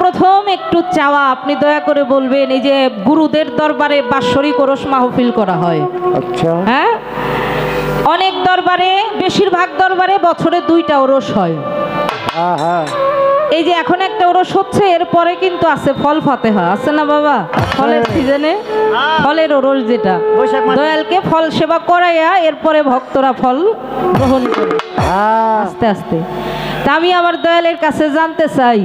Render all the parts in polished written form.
প্রথম একটু চাওয়া, আপনি দয়া করে বলবেন, এই যে গুরুদের দরবারে বাৎসরিক ওরস মাহফিল করা হয়, আচ্ছা, হ্যাঁ, অনেক দরবারে, বেশিরভাগ দরবারে বছরে 2টা ওরস হয়। হ্যাঁ হ্যাঁ, এই যে এখন একটা ওরস হচ্ছে, এরপরে কিন্তু আছে ফল ফাতেহা, আছে না বাবা? ফলের সিজনে ফলের ওরস, যেটা দয়ালকে ফল সেবা করাইয়া এরপরে ভক্তরা ফল গ্রহণ করে আস্তে আস্তে। তা আমি আমার দয়ালের কাছে জানতে চাই,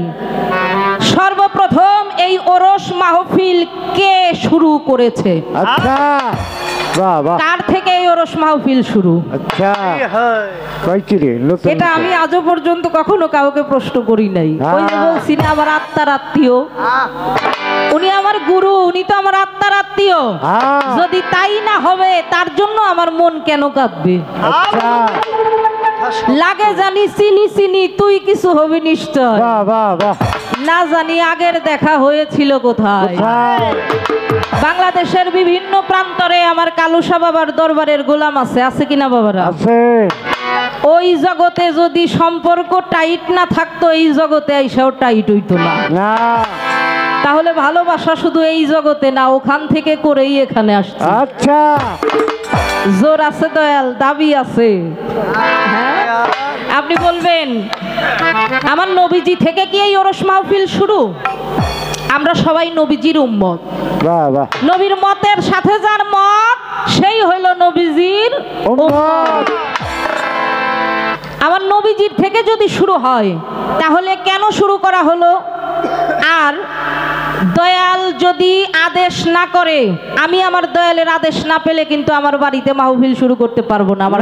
সর্বপ্রথম এই ওরস মাহফিল কে শুরু করেছে? আচ্ছা, বাহ বাহ, কার থেকে এই ওরস মাহফিল শুরু? আচ্ছা, কইছি রে নতুন, এটা আমি আজও পর্যন্ত কখনো কাউকে প্রশ্ন করি নাই। ওই যে বলছি না, আমার আত্মার আত্মীয়, উনি আমার গুরু, উনি তো আমার আত্মার আত্মীয়। যদি তাই না হবে, তার জন্য আমার মন কেন কাঁদবে? আচ্ছা, লাগে জানি চিনি চিনি, তুই কিছু হবি নিশ্চয়, বাহ বাহ বাহ, না জানি আগের দেখা হয়েছিল কোথায়। বাংলাদেশের বিভিন্ন প্রান্তরে আমার কালুসা বাবার দরবারের গোলাম আছে, আছে কিনা বাবারা? আছে। ওই জগতে যদি সম্পর্ক টাইট না থাকতো, এই জগতে আইসাও টাইট হইতো না। তাহলে ভালোবাসা শুধু এই জগতে না, ওখান থেকে করেই এখানে আসছে। আচ্ছা, জোর আছে দয়াল, দাবি আছে। হ্যাঁ, আপনি বলবেন আমার নবীজি থেকে কি এই ওরস মাহফিল শুরু? আমরা সবাই নবীজির উম্মত, বাহ বাহ, নবীর মতের সাথে যার মত, সেই হইল নবীজির উম্মত। আমার নবীজির থেকে যদি শুরু হয়, তাহলে কেন শুরু করা হলো? আর দয়াল যদি আদেশ না করে, আমি আমার দয়ালের আদেশ না পেলে কিন্তু আমার বাড়িতে মাহফিল শুরু করতে পারবো না। আমার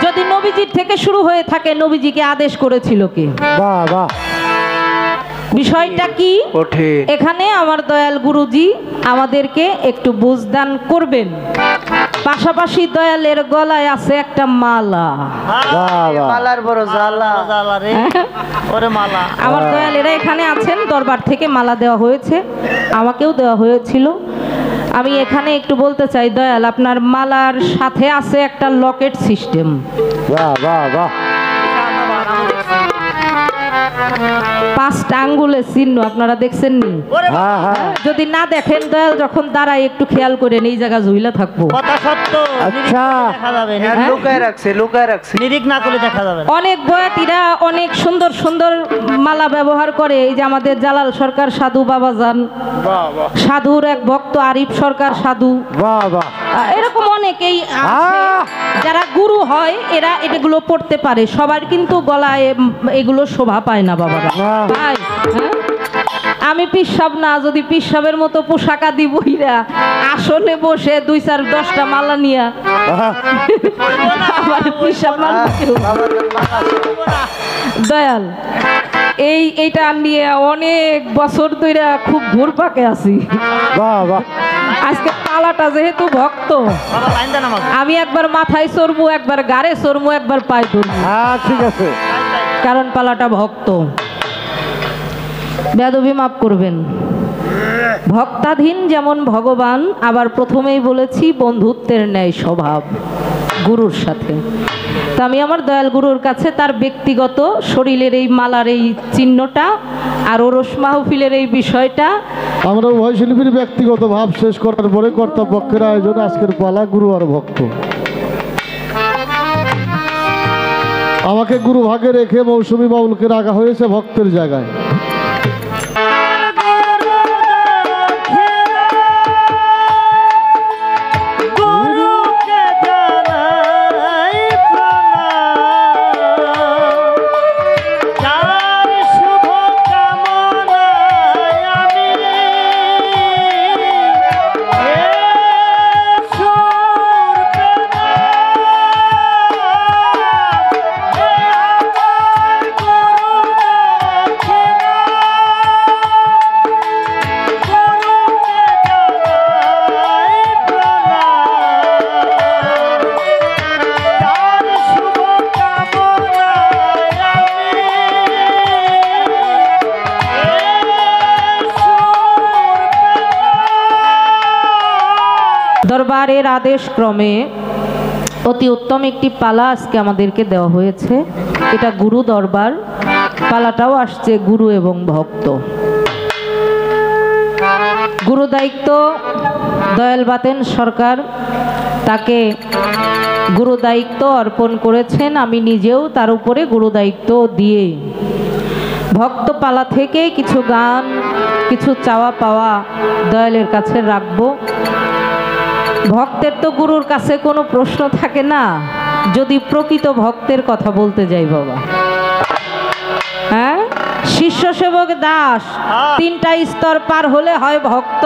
যদি নবীজির থেকে শুরু হয়ে থাকে, নবীজিকে আদেশ করেছিল কে? বাহ বাহ, বিষয়টা কি? এখানে আমার দয়াল গুরুজি আমাদেরকে একটু বুঝদান করবেন। পাশাপাশি দয়ালের গলায় আছে একটা মালা, আমার দয়ালেরা এখানে আছেন, দরবার থেকে মালা দেওয়া হয়েছে, আমাকেও দেওয়া হয়েছিল। আমি এখানে একটু বলতে চাই, দয়াল আপনার মালার সাথে আছে একটা লকেট সিস্টেম। বাহ বাহ বাহ, 5টা আঙ্গুলের চিহ্ন, আপনারা দেখছেন নি? যদি না দেখেন, দয়াল যখন দাঁড়ায় একটু খেয়াল করে, এই জায়গা ঝুইলা থাকবো। আচ্ছা, অনেক বয়াতিরা অনেক সুন্দর সুন্দর মালা ব্যবহার করে। এই যে আমাদের জালাল সরকার সাধু বাবাজান, সাধুর এক ভক্ত আরিফ সরকার সাধু, এরকম অনেকেই যারা গুরু হয়, এরা এগুলো পড়তে পারে। সবার কিন্তু গলায় এগুলো শোভা পায় না বাবারা। ভাই, আমি পিসাব না, যদি পিসাবের মতো পোশাকা দিবইরা আসনে বসে 2-4-10টা মালা নিয়া আবার পিসাব মালা, দয়াল এইটা নিয়ে অনেক বছর ধরে খুব ঘুরপাকে আছি। আজকে পালাটা যেহেতু ভক্ত, আমি একবার মাথায় চড়বো, একবার গাড়ে চড়বো, একবার পায়ে ধরবো। ঠিক আছে, কারণ পালাটা ভক্ত। বেয়াদবি মাফ করবেন। ভক্তাধীন যেমন ভগবান, আবার প্রথমেই বলেছি বন্ধুত্বের ন্যায় স্বভাব গুরুর সাথে। তো আমি আমার দয়াল গুরুর কাছে তার ব্যক্তিগত শরীরের এই মালার এই চিহ্নটা আর ওরস মাহফিলের এই বিষয়টা, আমরা উভয় শিল্পীর ব্যক্তিগত ভাব শেষ করার পরে কর্তব্যের আয়োজনে আজকের পালা গুরু আর ভক্ত। আমাকে গুরু ভাগে রেখে মৌসুমী বাউলকে রাখা হয়েছে ভক্তের জায়গায়। দরবারের আদেশ ক্রমে অতি উত্তম একটি পালা আজকে আমাদেরকে দেওয়া হয়েছে। এটা গুরু দরবার। পালাটাও আসছে গুরু এবং ভক্ত। গুরু দায়িত্ব দয়াল বাতেন সরকার তাকে গুরু দায়িত্ব অর্পণ করেছেন। আমি নিজেও তার উপরে গুরু দায়িত্ব দিয়ে ভক্ত পালা থেকে কিছু গান, কিছু চাওয়া পাওয়া দয়ালের কাছে রাখবো। ভক্তের তো গুরুর কাছে কোনো প্রশ্ন থাকে না, যদি প্রকৃত ভক্তের কথা বলতে যাই বাবা। হ্যাঁ, শিষ্য সেবক দাস তিনটা স্তর পার হলে হয় ভক্ত।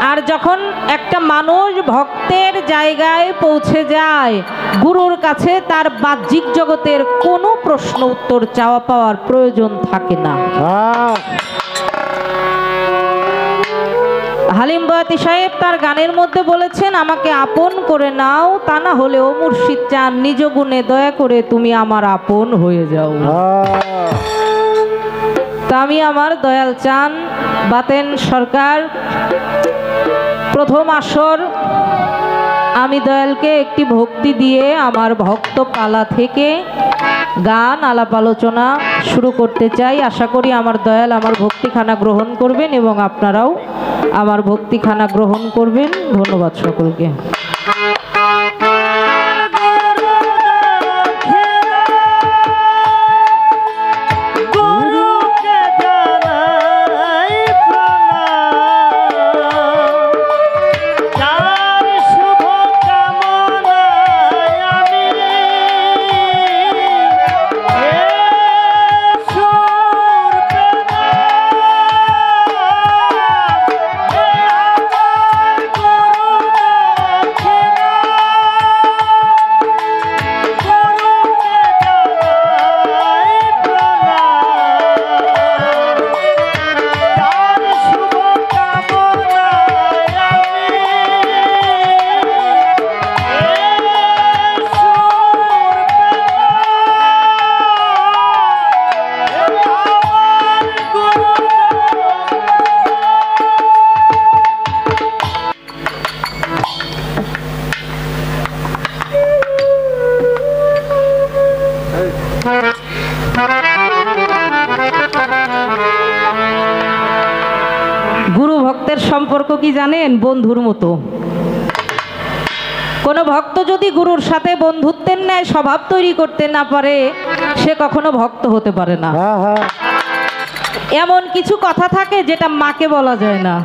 আর যখন একটা মানুষ ভক্তের জায়গায় পৌঁছে যায়, গুরুর কাছে তার বাহ্যিক জগতের কোনো প্রশ্ন উত্তর চাওয়া পাওয়ার প্রয়োজন থাকে না। হালিম বয়াতি সাহেব তার গানের মধ্যে বলেছেন, আমাকে আপন করে নাও, তা না হলে ও মুর্শিদ চান নিজ গুণে দয়া করে তুমি আমার আপন হয়ে যাও। তা আমি আমার দয়াল চান বাতেন সরকার প্রথম আসর আমি দয়ালকে একটি ভক্তি দিয়ে আমার ভক্ত পালা থেকে গান আলাপ আলোচনা শুরু করতে চাই। আশা করি আমার দয়াল আমার ভক্তিখানা গ্রহণ করবেন এবং আপনারাও আমার ভক্তিখানা গ্রহণ করবেন। ধন্যবাদ সকলকে। গুরু ভক্তের সম্পর্ক কি জানেন? বন্ধুর মতো। কোনো ভক্ত যদি গুরুর সাথে বন্ধুত্বের ন্যায় স্বভাব তৈরি করতে না পারে, সে কখনো ভক্ত হতে পারে না। এমন কিছু কথা থাকে যেটা মাকে বলা যায় না।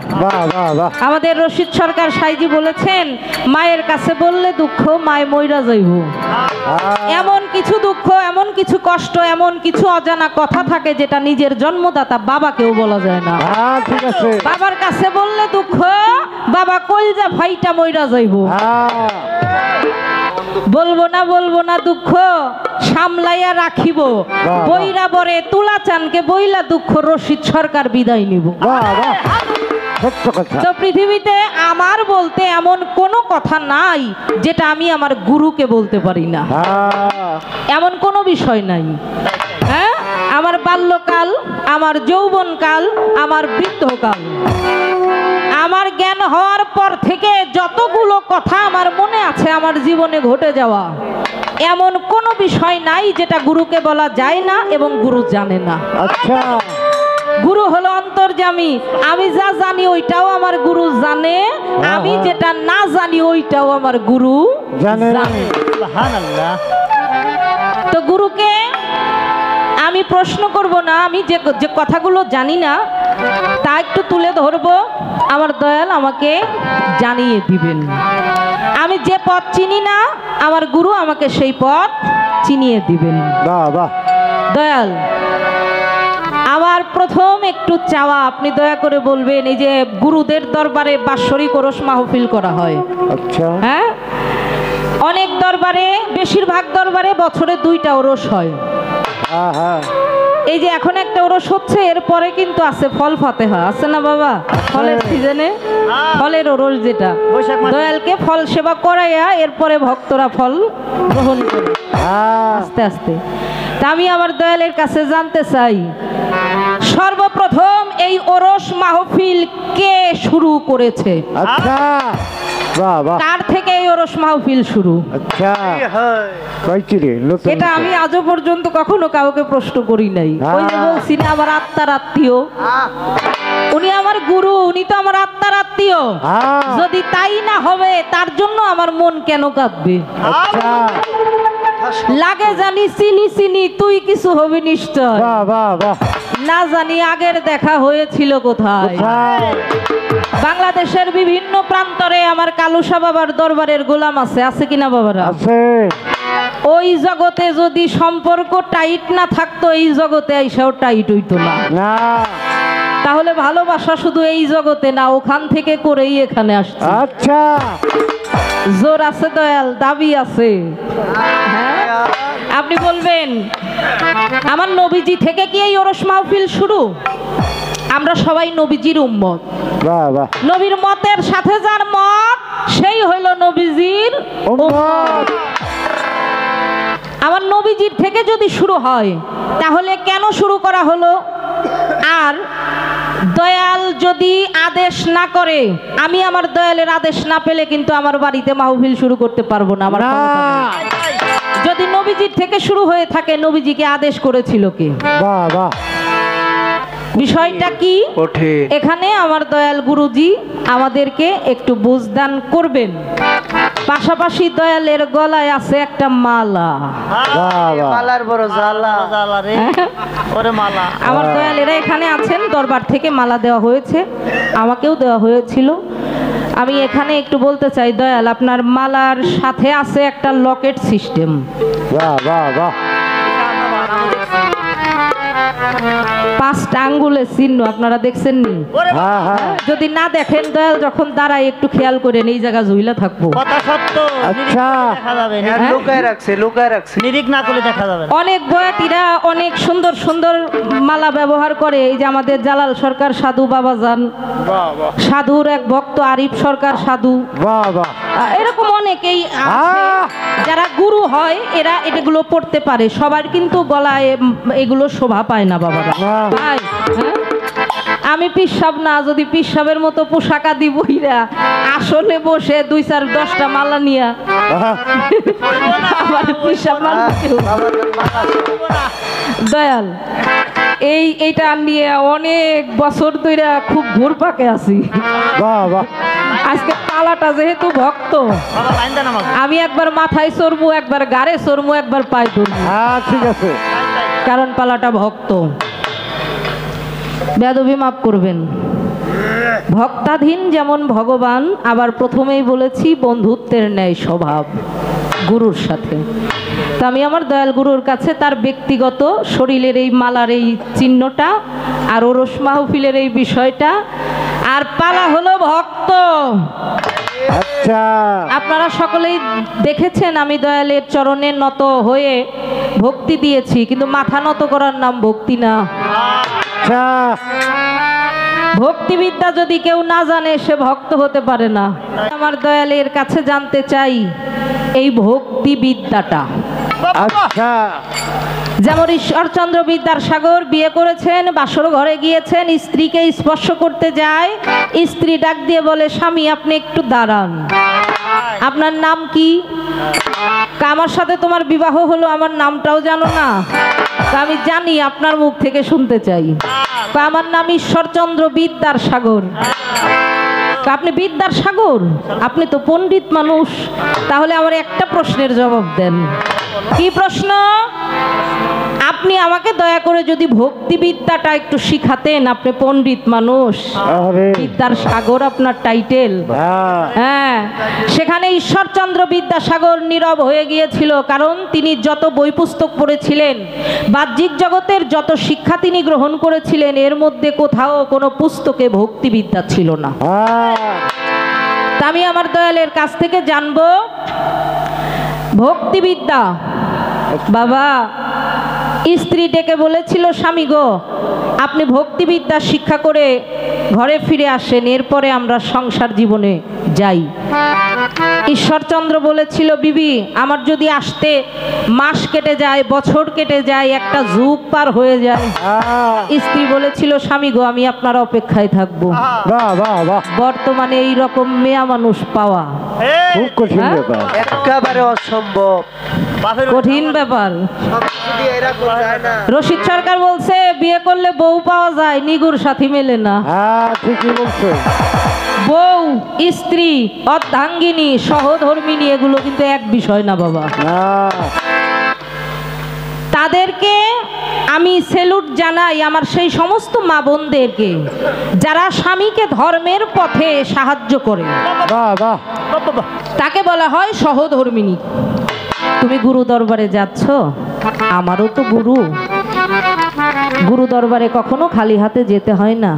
আমাদের রশিদ সরকার সাইজি বলেছেন, মায়ের কাছে বললে দুঃখ মায় মইরা যাইব। এমন কিছু দুঃখ, এমন কিছু কষ্ট, এমন কিছু অজানা কথা থাকে যেটা নিজের জন্মদাতা বাবাকেও বলা যায় না। বাবার কাছে বললে দুঃখ, বাবা কইলজা ভাইটা মইরা যাইব। বলবো না দুঃখ সামলাইয়া রাখিব, বইরা বরে তুলা চানকে বইলা দুঃখ রশিদ সরকার বিদায় নিব। তো পৃথিবীতে আমার বলতে এমন কোনো কথা নাই যেটা আমি আমার গুরুকে বলতে পারি না, এমন কোনো বিষয় নাই। হ্যাঁ, আমার বাল্যকাল, আমার যৌবনকাল, আমার বৃদ্ধকাল, আমার জ্ঞান হওয়ার পর থেকে যতগুলো কথা আমার মনে আছে আমার জীবনে ঘটে যাওয়া, এমন কোনো বিষয় নাই যেটা গুরুকে বলা যায় না এবং গুরু জানে না। আচ্ছা, গুরু হলো অন্তর্যামী। আমি যা জানি ওইটাও আমার গুরু জানে, আমি যেটা না জানি ওইটাও আমার গুরু জানে। তো গুরুকে আমি প্রশ্ন করব না, আমি যে কথাগুলো জানি না তা একটু তুলে ধরবো, আমার দয়াল আমাকে জানিয়ে দিবেন। আমি যে পথ চিনি না, আমার গুরু আমাকে সেই পথ চিনিয়ে দিবেন। দয়াল, আমার প্রথম একটু চাওয়া, আপনি দয়া করে বলবেন, এই যে গুরুদের দরবারে বাৎসরিক ওরস মাহফিল করা হয়। আচ্ছা, হ্যাঁ, অনেক দরবারে, বেশিরভাগ দরবারে বছরে 2টা ওরস হয়। এই যে এখন একটা ওরস হচ্ছে, এরপরে কিন্তু আছে ফল ফাতেহা, আছে না বাবা? ফলের সিজনে ফলের ওরস, যেটা দয়ালকে ফল সেবা করাইয়া এরপরে ভক্তরা ফল গ্রহণ করে আস্তে আস্তে। তা আমি আমার দয়ালের কাছে জানতে চাই, সর্বপ্রথম এই ওরস মাহফিল কে শুরু করেছে? আচ্ছা, কার থেকে এই ওরস মাহফিল শুরু। আচ্ছা কইছি রে নতুন এটা আমি আজও পর্যন্ত কখনো কাউকে প্রশ্ন করি নাই। ওই যে বলছি না, আমার আত্মার আত্মীয়, উনি আমার গুরু, উনি তো আমার আত্মার আত্মীয়। যদি তাই না হবে, তার জন্য আমার মন কেন কাঁদবে? আচ্ছা লাগে জানি চিনি চিনি, তুই কিছু হবি নিশ্চয়। বাহ বাহ বাহ না জানি আগের দেখা হয়েছিল কোথায়। বাংলাদেশের বিভিন্ন প্রান্তরে আমার কালুসা বাবার দরবারের গোলাম আছে, আছে কিনা বাবারা? আছে। ওই জগতে যদি সম্পর্ক টাইট না থাকতো, এই জগতে আইসাও টাইট হইতো না। না তাহলে ভালোবাসা শুধু এই জগতে না, ওখান থেকে করেই এখানে আসছে। আচ্ছা জোর আছে দয়াল, দাবি আছে। হ্যাঁ, আপনি বলবেন আমার নবীজি থেকে কি এই ওরস মাহফিল শুরু? আমরা সবাই নবীজির উম্মত। বাহ বাহ নবীর মতের সাথে যার মত, সেই হইল নবীজির উম্মত। আমার নবীজির থেকে যদি শুরু হয়, তাহলে কেন শুরু করা হলো? আর দয়াল যদি আদেশ না করে, আমি আমার দয়ালের আদেশ না পেলে কিন্তু আমার বাড়িতে মাহফিল শুরু করতে পারবো না। আমার ক্ষমতা নেই। যদি নবীজির থেকে শুরু হয়ে থাকে, নবীজিকে আদেশ করেছিল কে? বাহ বাহ বিষয়টা কি? এখানে আমার দয়াল গুরুজি আমাদেরকে একটু বুঝদান করবেন। পাশাপাশি দয়ালের গলায় আছে একটা মালা। মালার বড় জ্বালা জ্বালা রে, ওরে মালা। আমার দয়ালেরা এখানে আছেন, দরবার থেকে মালা দেওয়া হয়েছে, আমাকেও দেওয়া হয়েছিল। আমি এখানে একটু বলতে চাই, দয়াল আপনার মালার সাথে আছে একটা লকেট সিস্টেম। বাহ বাহ বাহ 5টা আঙ্গুলের চিহ্ন, আপনারা দেখছেন নি? হ্যাঁ হ্যাঁ যদি না দেখেন, দয়াল যখন দাঁড়ায় একটু খেয়াল করেন, এই জায়গা ঝুইলা থাকবো। কথা সত্য, আচ্ছা দেখা যাবে না। লুকায় রাখছে নিরিক না করলে দেখা যাবে না। অনেক বয়াতিরা অনেক সুন্দর সুন্দর মালা ব্যবহার করে। এই যে আমাদের জালাল সরকার সাধু বাবাজান, সাধুর এক ভক্ত আরিফ সরকার সাধু, বাহ বাহ এরকম অনেকেই আছে যারা গুরু হয়, এরা এগুলো পড়তে পারে। সবার কিন্তু গলায় এগুলো শোভা পায় না বাবারা। ভাই, হ্যাঁ? আমি পিসাব না, যদি পিসাবের মতো পোশাক আদি বইরা আসলে বসে 2-4-10টা মালা নিয়া আবার পিসাব দয়াল এইটা নিয়ে অনেক বছর ধরে খুব ঘুরপাকে আছি। বাহ বাহ আজকে পালাটা যেহেতু ভক্ত, আমি একবার মাথায় চড়বো, একবার গাড়ে চড়বো, একবার পায়ে ধরবো। হ্যাঁ ঠিক আছে। কারণ পালাটা ভক্ত। বেয়াদবি মাফ করবেন। ভক্তাধীন যেমন ভগবান, আবার প্রথমেই বলেছি বন্ধুত্বের ন্যায় স্বভাব গুরুর সাথে। তো আমি আমার দয়াল গুরুর কাছে তার ব্যক্তিগত শরীরের এই মালার এই চিহ্নটা, আর ওরস মাহফিলের এই বিষয়টা, আর পালা হলো ভক্ত। আচ্ছা আপনারা সকলেই দেখেছেন আমি দয়ালের চরণে নত হয়ে ভক্তি দিয়েছি, কিন্তু মাথা নত করার নাম ভক্তি না। আচ্ছা ভক্তিবিদ্যা যদি কেউ না জানে, সে ভক্ত হতে পারে না। আমার দয়ালের কাছে জানতে চাই এই ভক্তিবিদ্যাটা। আচ্ছা যেমন ঈশ্বরচন্দ্র বিদ্যাসাগর বিয়ে করেছেন, বাসর ঘরে গিয়েছেন, স্ত্রীকে স্পর্শ করতে যায়, স্ত্রী ডাক দিয়ে বলে, স্বামী আপনি একটু দাঁড়ান, আপনার নাম কি? আমার সাথে তোমার বিবাহ হলো, আমার নামটাও জানো না? আমি জানি, আপনার মুখ থেকে শুনতে চাই। আমার নাম ঈশ্বরচন্দ্র বিদ্যাসাগর। আপনি বিদ্যাসাগর? আপনি তো পণ্ডিত মানুষ, তাহলে আমার একটা প্রশ্নের জবাব দেন। কি প্রশ্ন? আপনি আমাকে দয়া করে যদি ভক্তিবিদ্যাটা একটু শিখাতেন, আপনি পণ্ডিত মানুষ, বিদ্যাসাগর আপনার টাইটেল। হ্যাঁ, সেখানে ঈশ্বরচন্দ্র বিদ্যাসাগর নীরব হয়ে গিয়েছিল, কারণ তিনি যত বই পুস্তক পড়েছিলেন, বাহ্যিক জগতের যত শিক্ষা তিনি গ্রহণ করেছিলেন, এর মধ্যে কোথাও কোনো পুস্তকে ভক্তিবিদ্যা ছিল না। তা আমি আমার দয়ালের কাছ থেকে জানবো ভক্তিবিদ্যা। বাবা স্ত্রী ডেকে বলেছিল, স্বামী গো, আপনি ভক্তিবিদ্যা শিক্ষা করে ঘরে ফিরে আসেন, এরপরে আমরা সংসার জীবনে যাই। ঈশ্বরচন্দ্র বলেছিল, বিবি আমার যদি আসতে মাস কেটে যায়, বছর কেটে যায়, একটা যুগ পার হয়ে যায়। স্ত্রী বলেছিল, স্বামী গো, আমি আপনার অপেক্ষায় থাকবো। বাহ বাহ বাহ, বর্তমানে এই রকম মেয়া মানুষ পাওয়া খুব কঠিন হ্যাঁ? ব্যাপার। একেবারে অসম্ভব। কঠিন ব্যাপার। রশিদ সরকার বলছে, বিয়ে করলে বউ পাওয়া যায়, নিগুর সাথী মেলে না। হ্যাঁ ঠিকই বলছো। বউ, স্ত্রী, অর্ধাঙ্গিনী, সহধর্মিনী এগুলো কিন্তু এক বিষয় না বাবা। না, তাদেরকে আমি সেলুট জানাই, আমার সেই সমস্ত মা বোনদেরকে যারা স্বামীকে ধর্মের পথে সাহায্য করে, বাহ বাহ, তাকে বলা হয় সহধর্মিনী। তুমি গুরু দরবারে যাচ্ছ, আমারও তো গুরু। গুরু দরবারে কখনো খালি হাতে যেতে হয় না।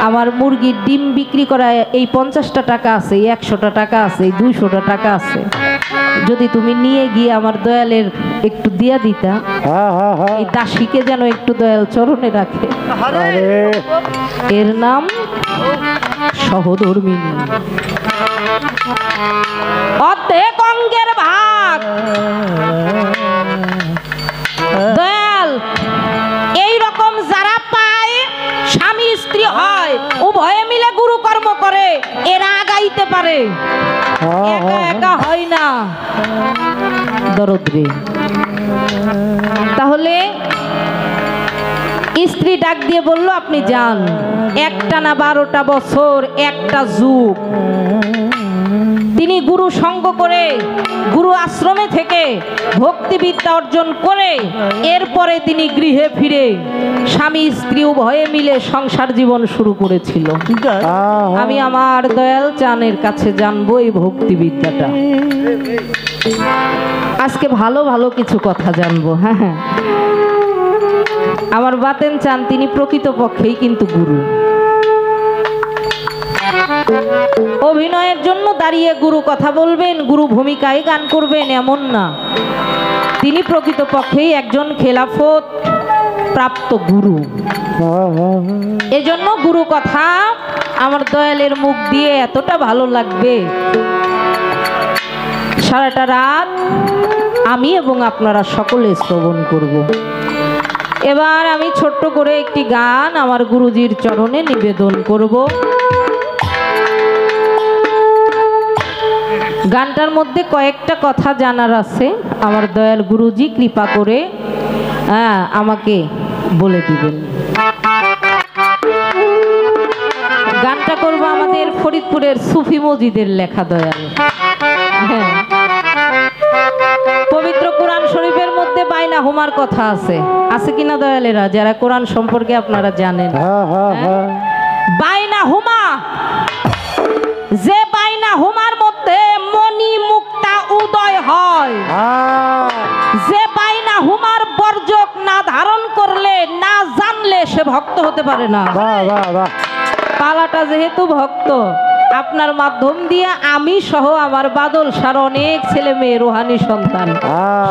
আমার মুরগির ডিম বিক্রি করা এই 50টা টাকা আছে, এই 100টা টাকা আছে, এই 200টা টাকা আছে, যদি তুমি নিয়ে গিয়ে আমার দয়ালের একটু দিয়া দিতা, হ্যাঁ হ্যাঁ হ্যাঁ, এই দাসীকে যেন একটু দয়াল চরণে রাখে। আরে এর নাম সহধর্মিনী। অর্ধেক অঙ্গের ভাগ। দয়াল এই রকম যারা পায়, স্বামী স্ত্রী হয়, উভয়ে মিলে গুরু কর্ম করে, এরা আগাইতে পারে, একা একা হয় না। দরদ্রে। তাহলে স্ত্রী ডাক দিয়ে বলল, আপনি যান, একটা না 12টা বছর, একটা যুগ তিনি গুরু সঙ্গ করে, গুরু আশ্রমে থেকে ভক্তিবিদ্যা অর্জন করে, এরপরে তিনি গৃহে ফিরে স্বামী স্ত্রী উভয়ে মিলে সংসার জীবন শুরু করেছিল। আমি আমার দয়াল চানের কাছে জানবো এই ভক্তিবিদ্যাটা। আজকে ভালো ভালো কিছু কথা জানবো। হ্যাঁ হ্যাঁ, আমার বাতেন চান তিনি প্রকৃতপক্ষেই কিন্তু গুরু। অভিনয়ের জন্য দাঁড়িয়ে গুরু কথা বলবেন, গুরু ভূমিকায় গান করবেন এমন না, তিনি প্রকৃতপক্ষেই একজন খেলাফত প্রাপ্ত গুরু। এজন্য গুরু কথা আমার দয়ালের মুখ দিয়ে এতটা ভালো লাগবে, সারাটা রাত আমি এবং আপনারা সকলে শ্রবণ করব। এবার আমি ছোট্ট করে একটি গান আমার গুরুজির চরণে নিবেদন করব। গানটার মধ্যে কয়েকটা কথা জানার আছে, আমার দয়াল গুরুজি কৃপা করে আমাকে বলে দিবেন। গানটা করব আমাদের ফরিদপুরের সুফি মজিদের লেখা দয়াল। হ্যাঁ, পবিত্র কোরআন শরীফের মধ্যে বাইনা হুমার কথা আছে, আছে কিনা দয়ালেরা, যারা কোরআন সম্পর্কে আপনারা জানেন? বাইনা হুমা, যে বাইনা হুমার মধ্যে মণি মুক্তা উদয় হয়, যে বাইনা হুমার বর্জক না ধারণ করলে, না জানলে সে ভক্ত হতে পারে না। পালাটা যেহেতু ভক্ত, আপনার মাধ্যম দিয়ে আমি সহ আমার বাদল সার অনেক ছেলে মেয়ে রোহানি সন্তান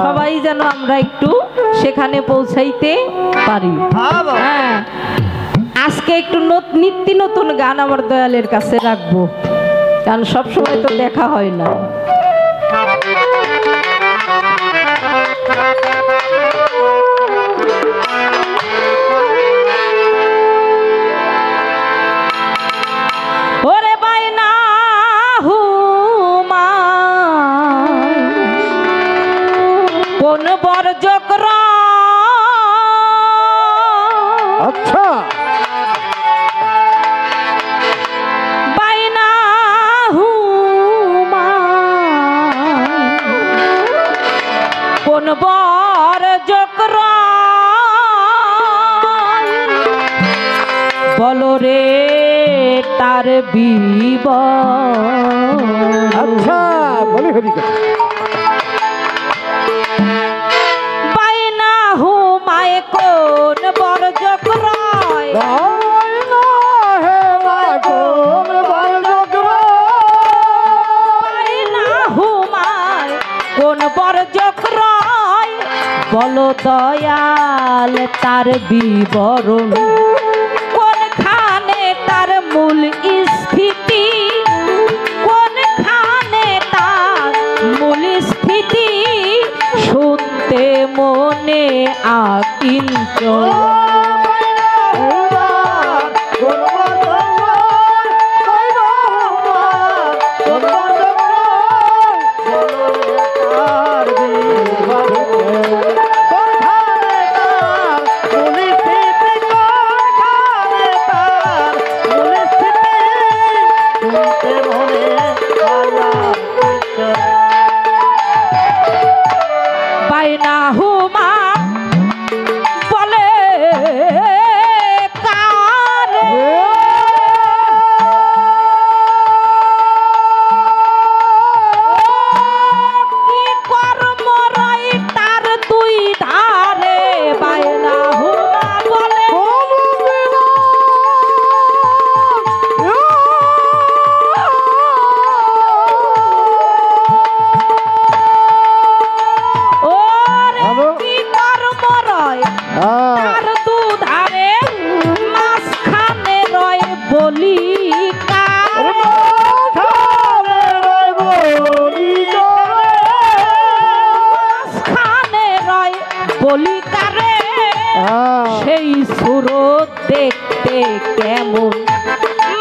সবাই যেন আমরা একটু সেখানে পৌঁছাইতে পারি। হ্যাঁ, আজকে একটু নিত্য নতুন গান আমার দয়ালের কাছে রাখবো, কারণ সবসময় তো দেখা হয় না। ওরে বাইনা হুমা কোন বর্জক, আচ্ছা বাইনা হুমা কোন বর্জক বলো রে তার বিব। আচ্ছা বলি হরি কথা। বাইনা হুমায় কোন বর্জক রয়, বাইনা হুমায় কোন বর্জক রয়, বল বলো দয়াল তার বিবরণ কোনখানে তার মূল স্থিতি কোনখানে তার মূল স্থিতি শুনতে মনে আকিঞ্চন বাইনা হুমা বলে কারে কি কর্ম রই তার দুই ধারে বাইনা হুমা বলে কি কর্ম রয় তার দুধারে মাঝখানে রয় বলি মাঝখানে রয় বলি কারে সেই সুরত দেখতে কেমন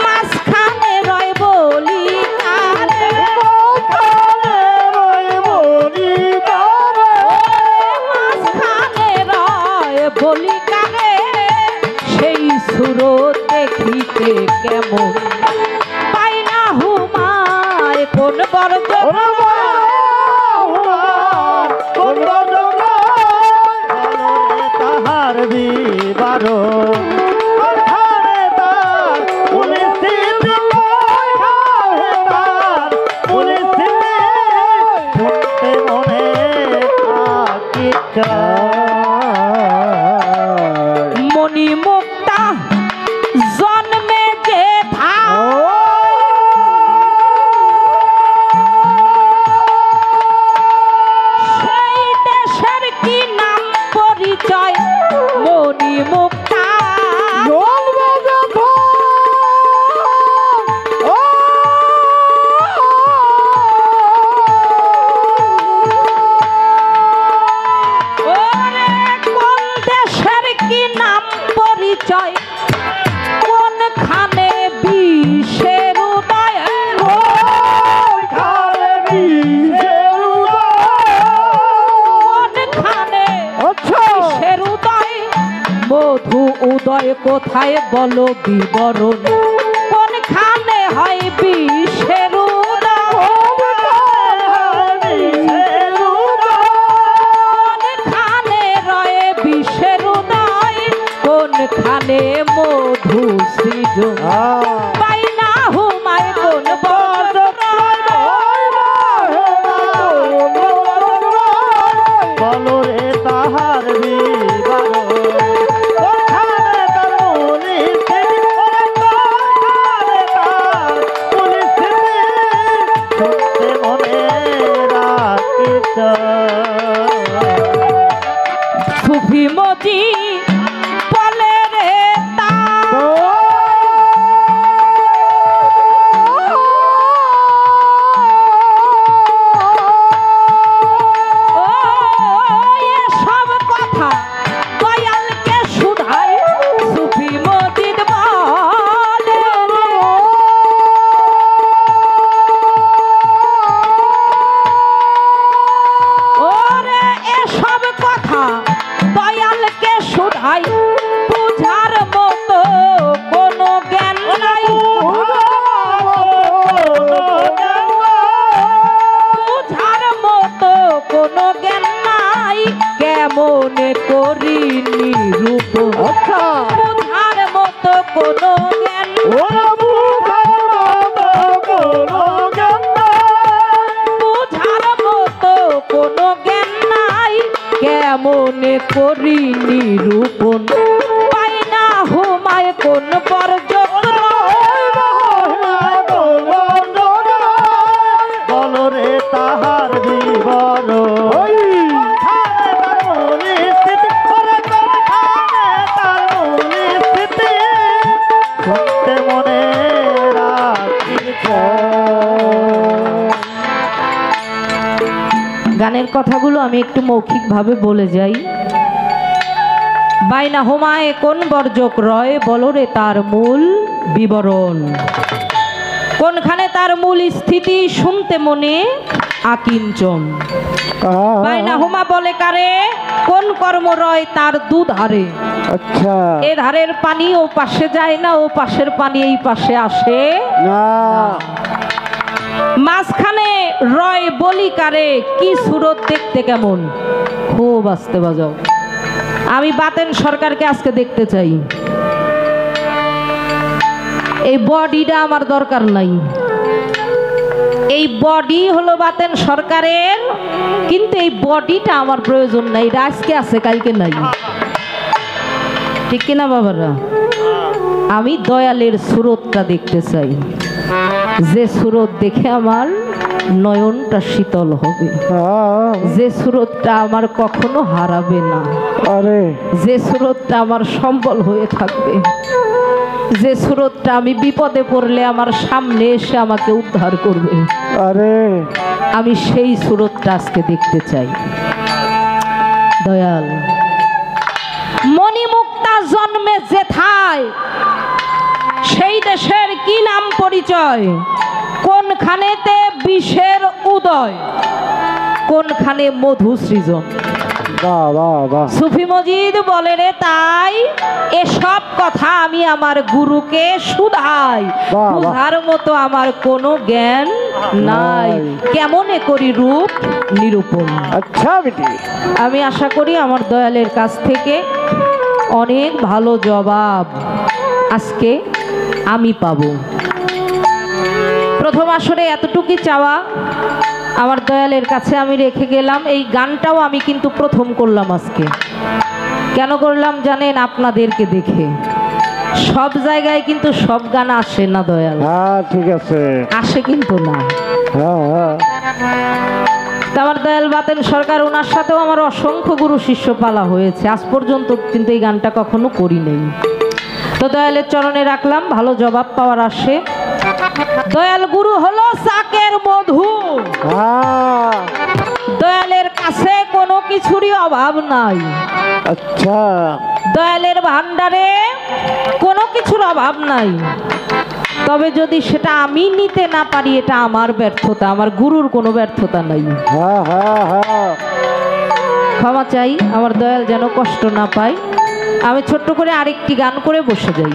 মাঝখানে রয় বলি কারে বলি কারে সেই সুরত দেখিতে কেমন পাইনা হুমায় কোন বর্গ তাহার বিবারো মণি মুক্তা জন্মে যে সেই দেশের কি নাম পরিচয় মণি মুক্তা ওরে কোন দেশের কি নাম পরিচয় কোনখানে বিশ্বের উদয় কোনখানে বিশ্বের উদয় মধু উদয় কোথায় বলো বিবরণ কোনখানে হয় বিশ্বের উদয় কোনখানে রয়ে বিশ্বের উদয় কোনখানে মধু সৃজন বাইনা হুমায় কোন বড় বলো রে তাহার বিবারো সুফি মজি বলে রে তা ও এসব কথা দয়ালকে শুধাই সুফি মজিদ বলে ওরে এসব কথা দয়ালকে শুধাই বুঝার মতো কোনো জ্ঞান নাই বুঝার মতো কোনো জ্ঞান নাই কেমন করি নিরূপণ বুঝার মতো কোনো জ্ঞান বুঝার মতো কোনো জ্ঞান নাই কেমন করি নিরূপণ পাইনা হুমায় কোন বর্জ বলো রে তাহার বিবরণ গানের কথাগুলো আমি একটু মৌখিকভাবে বলে যাই। বাইনা হোমায় কোন বর্জক রয় বলরে তার মূল বিবরণ, কোনখানে তার মূল স্থিতি শুনতে মনে আকিঞ্চন। বাইনা হোমা বলে কারে কোন কর্ম রয় তার দুধারে, আচ্ছা এ ধারের পানি ও পাশে যায় না, ও পাশের পানি এই পাশে আসে না। মাঝখানে রয় বলি কারে কি সুরত দেখতে কেমন, খুব আস্তে বাজাও। আমি বাতেন সরকারকে আজকে দেখতে চাই। এই বডিটা আমার দরকার নাই, এই বডি হলো বাতেন সরকারের, কিন্তু এই বডিটা আমার প্রয়োজন নাই। এটা আজকে আছে কালকে নাই, ঠিক কিনা বাবারা? আমি দয়ালের সুরতটা দেখতে চাই, যে সুরত দেখে আমার নয়নটা শীতল হবে, যে সুরতটা আমার কখনো হারাবে না, আরে যে সুরতটা আমার সম্বল হয়ে থাকবে, যে সুরতটা আমি বিপদে পড়লে আমার সামনে এসে আমাকে উদ্ধার করবে। আরে আমি সেই সুরতটা আজকে দেখতে চাই। দয়াল মণিমুক্তা জন্মে যেথায়, সেই দেশের কি নাম পরিচয়, কোনখানেতে বিষের উদয়, কোনখানে মধু সৃজন। বাহ বাহ বাহ। সুফি মজিদ বলে রে তাই এসব কথা আমি আমার গুরুকে শুধাই, বাহ। বুঝার মতো আমার কোনো জ্ঞান নাই, কেমনে করি রূপ নিরূপণ। আচ্ছা বেটি, আমি আশা করি আমার দয়ালের কাছ থেকে অনেক ভালো জবাব আজকে আমি পাবো। প্রথম আসরে এতটুকুই চাওয়া আমার দয়ালের কাছে আমি রেখে গেলাম। এই গানটাও আমি কিন্তু প্রথম করলাম আজকে। কেন করলাম জানেন? আপনাদেরকে দেখে। সব জায়গায় কিন্তু সব গান আসে না দয়াল, হ্যাঁ ঠিক আছে, আসে কিন্তু না। হ্যাঁ হ্যাঁ। তা আমার দয়াল বাতেন সরকার, ওনার সাথেও আমার অসংখ্য গুরু শিষ্য পালা হয়েছে, আজ পর্যন্ত কিন্তু এই গানটা কখনো করি নেই। তো দয়ালের চরণে রাখলাম, ভালো জবাব পাওয়ার আসে। দয়াল গুরু হলো চাকের মধু, দয়ালের কাছে কোনো কিছুরই অভাব নাই। আচ্ছা, দয়ালের ভান্ডারে কোনো কিছুর অভাব নাই। তবে যদি সেটা আমি নিতে না পারি, এটা আমার ব্যর্থতা, আমার গুরুর কোনো ব্যর্থতা নাই। হ্যাঁ হ্যাঁ হ্যাঁ। ক্ষমা চাই, আমার দয়াল যেন কষ্ট না পায়। আমি ছোট্ট করে আরেকটি গান করে বসে যাই।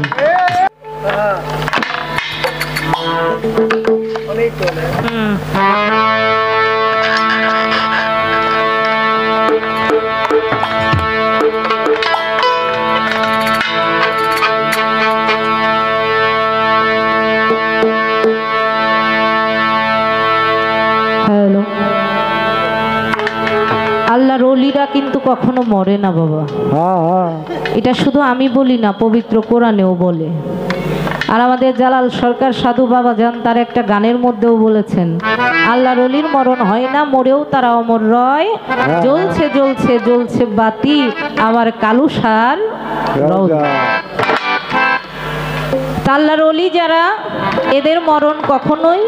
হ্যালো, আল্লাহর ওলিরা কিন্তু কখনো মরে না বাবা। হ্যাঁ হ্যাঁ। এটা শুধু আমি বলি না, পবিত্র কোরআনেও বলে। আর আমাদের জালাল সরকার সাধু বাবা যান তার একটা গানের মধ্যেও বলেছেন, আল্লাহর ওলির মরণ হয় না, মরেও তারা অমর রয়, জ্বলছে জ্বলছে জ্বলছে বাতি আমার কালুসার রওজা। আল্লাহর ওলি যারা, এদের মরণ কখনোই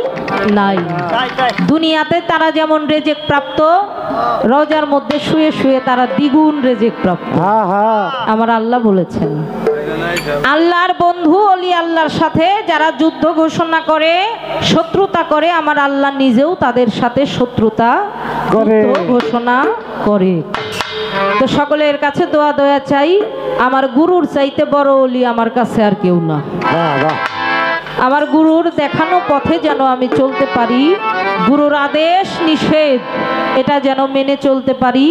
নাই। দুনিয়াতে তারা যেমন রেজেক প্রাপ্ত, রওজার মধ্যে শুয়ে শুয়ে তারা দ্বিগুণ রেজেক প্রাপ্ত। আমার আল্লাহ বলেছেন, আল্লাহর বন্ধু অলি আল্লাহর সাথে যারা যুদ্ধ ঘোষণা করে, শত্রুতা করে, আমার আল্লাহ নিজেও তাদের সাথে শত্রুতা ঘোষণা করে। তো সকলের কাছে দোয়া দয়া চাই, আমার গুরুর চাইতে বড় অলি আমার কাছে আর কেউ না। আমার গুরুর দেখানো পথে যেন আমি চলতে পারি, গুরুর আদেশ নিষেধ এটা যেন মেনে চলতে পারি।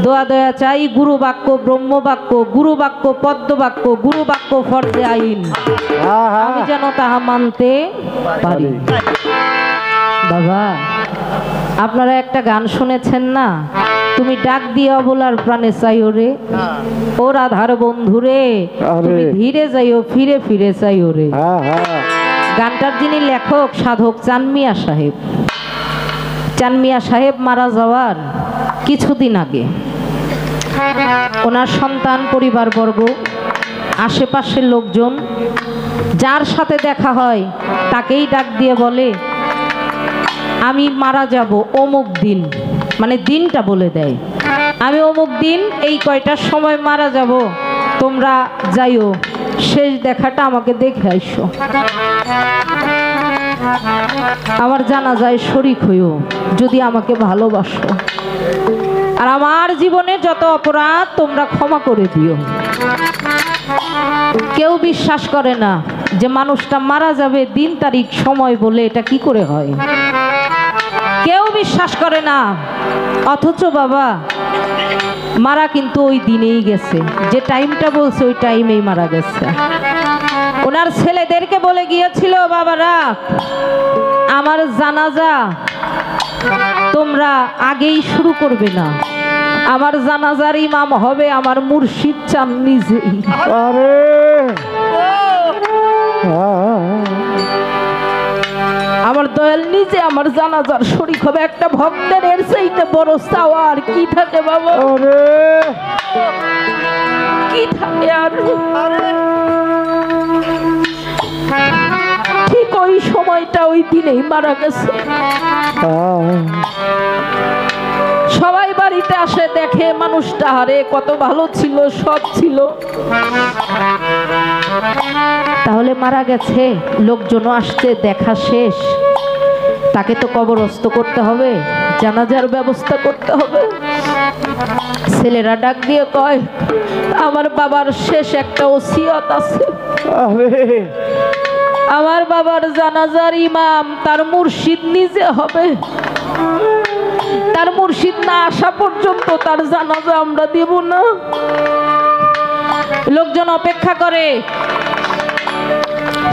দোয়া দয়া চাই, গুরু বাক্য ব্রহ্ম বাক্য, গুরু বাক্য পদ্ম বাক্য, গুরু বাক্য ফর্দে আইন, আমি যেন তাহা মানতে পারি। বাবা, আপনারা একটা গান শুনেছেন না, তুমি ডাক দিয়া বলার প্রাণে চাই ওরে, ও রাধার বন্ধুরে তুমি ধীরে যাইও, ফিরে ফিরে চাই ওরে। গানটার যিনি লেখক সাধক চানমিয়া সাহেব, চানমিয়া সাহেব মারা যাওয়ার কিছুদিন আগে ওনার সন্তান, পরিবারবর্গ, আশেপাশের লোকজন যার সাথে দেখা হয় তাকেই ডাক দিয়ে বলে, আমি মারা যাব অমুক দিন, মানে দিনটা বলে দেয়, আমি অমুক দিন এই কয়টার সময় মারা যাব, তোমরা যাইও, শেষ দেখাটা আমাকে দেখে আইসো, আমার জানাজায় শরীক হইও যদি আমাকে ভালোবাসো, আর আমার জীবনে যত অপরাধ তোমরা ক্ষমা করে দিও। কেউ বিশ্বাস করে না যে মানুষটা মারা যাবে দিন তারিখ সময় বলে, এটা কি করে হয়? কেউ বিশ্বাস করে না। অথচ বাবা মারা কিন্তু ওই দিনেই গেছে, যে টাইমটা বলছে ওই টাইমেই মারা গেছে। ওনার ছেলেদেরকে বলে গিয়েছিল, বাবারা আমার জানাজা তোমরা আগেই শুরু করবে না, আমার জানাজার ইমাম হবে আমার মুর্শিদ চান নিজেই। আরে আমার দয়াল নিজে আমার জানাজার শরীক হবে। একটা ভক্তের এর চাইতে বড় চাওয়া আর কি থাকে বাবা? কি থাকে আর? ঠিক ওই সময়টা ওই দিনেই মারা গেছে। সবাই বাড়িতে আসে, দেখে মানুষটা হারে কত ভালো ছিল, সব ছিল, তাহলে মারা গেছে, লোকজন আসছে, দেখা শেষ, তাকে তো কবরস্থ করতে হবে, জানাজার ব্যবস্থা করতে হবে। ছেলেরা ডাক দিয়ে কয়, আমার বাবার শেষ একটা ওসিয়ত আছে, আমার বাবার জানাজার ইমাম তার মুর্শিদ নিজে হবে, তার মুর্শিদ না আসা পর্যন্ত তার জানাজা আমরা দেব না। লোকজন অপেক্ষা করে,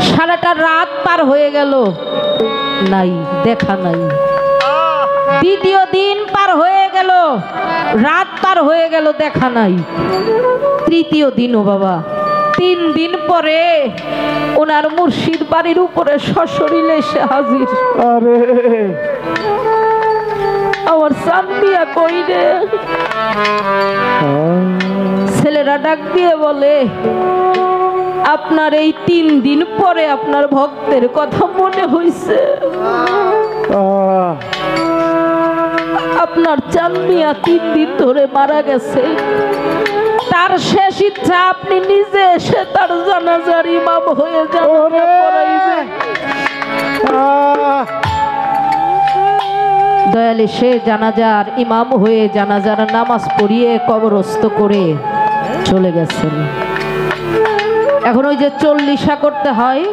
সারাটা রাত পার হয়ে গেল, নাই, দেখা নাই। দ্বিতীয় দিন পার হয়ে গেল, রাত পার হয়ে গেল, দেখা নাই। তৃতীয় দিনও বাবা, 3 দিন পরে ওনার মুর্শিদ বাড়ির উপরে সশরীরে এসে হাজির। আরে আমার সামিয়া কই রে? ছেলেরা ডাক দিয়ে বলে, আপনার এই 3 দিন পরে আপনার ভক্তের কথা মনে হইছে, আপনার চান্দিয়া 3 দিন ধরে মারা গেছে, তার শেষ ইচ্ছা আপনি নিজে এসে তার জানাজার ইমাম হয়ে যাবেন। দয়াল এসে জানাজার ইমাম হয়ে জানাজার নামাজ পড়িয়ে কবরস্থ করে চলে গেছেন। এখন ওই যে 40 করতে হয়,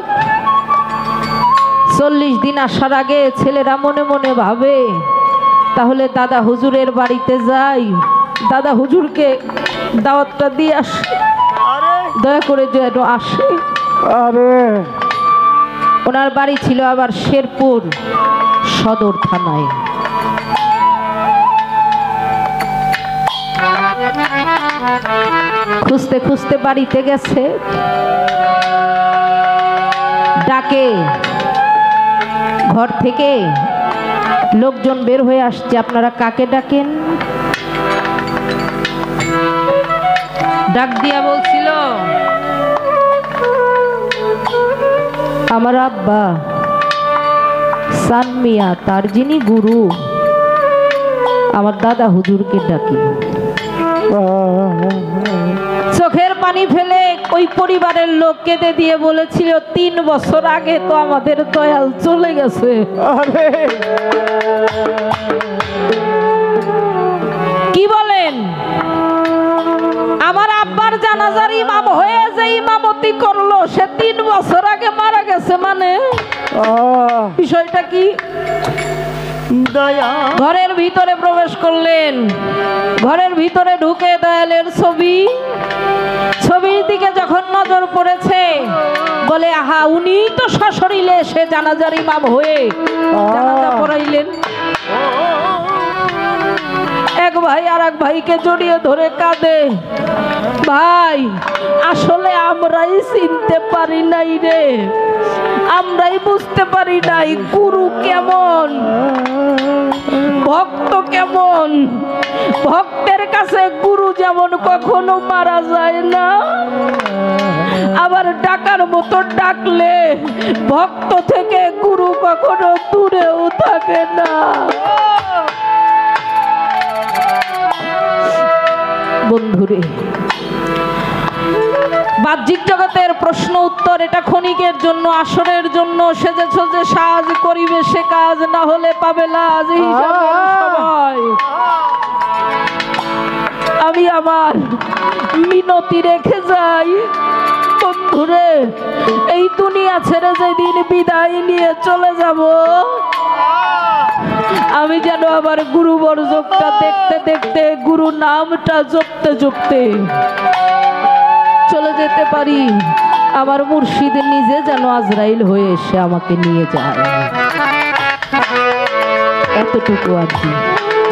40 দিন আসার আগে ছেলেরা মনে মনে ভাবে, তাহলে দাদা হুজুরের বাড়িতে যাই, দাদা হুজুরকে দাওয়াতটা দিয়ে আসে, দয়া করে যেন আসে। আরে ওনার বাড়ি ছিল আবার শেরপুর সদর থানায়। খুঁজতে খুঁজতে বাড়িতে গেছে, ডাকে, ঘর থেকে লোকজন বের হয়ে আসছে, আপনারা কাকে ডাকেন? ডাক দিয়া বলছিল, আমার আব্বা সানমিয়া, তার যিনি গুরু, আমার দাদা হুজুরকে ডাকি। চোখের পানি ফেলে ওই পরিবারের লোক কেঁদে দিয়ে বলেছিল, 3 বছর আগে তো আমাদের দয়াল চলে গেছে। কি বলেন? আমার আব্বার জানাজার ইমাম হয়ে যে ইমামতি করলো, সে 3 বছর আগে মারা গেছে, মানে বিষয়টা কি? ঘরের ভিতরে প্রবেশ করলেন, ঘরের ভিতরে ঢুকে দয়ালের ছবির দিকে যখন নজর পড়েছে, বলে, আহা, উনি তো সশরীরে এসে জানাজার ইমাম হয়ে জানাজা পড়াইলেন। এক ভাই আর এক ভাইকে জড়িয়ে ধরে কাঁদে, ভাই আসলে আমরাই চিনতে পারি নাই রে, আমরাই বুঝতে পারি নাই গুরু কেমন, ভক্ত কেমন। ভক্তের কাছে গুরু যেমন কখনো মারা যায় না, আবার ডাকার মতো ডাকলে ভক্ত থেকে গুরু কখনো দূরেও থাকে না। বন্ধুরে, বাহ্যিক জগতের প্রশ্ন উত্তর এটা ক্ষণিকের জন্য, আসরের জন্য সেজেছ যে সাজ করিবে সে কাজ, না হলে পাবে লাজ। এই সময় আমি আমার মিনতি রেখে যাই, বন্ধুরে এই দুনিয়া ছেড়ে যেদিন বিদায় নিয়ে চলে যাব, আমি যেন আমার গুরু বর্জকটা দেখতে দেখতে, গুরু নামটা জপতে জপতে চলে যেতে পারি। আমার মুর্শিদ নিজে যেন আজরাইল হয়ে এসে আমাকে নিয়ে যায়। এতটুকু আর কি,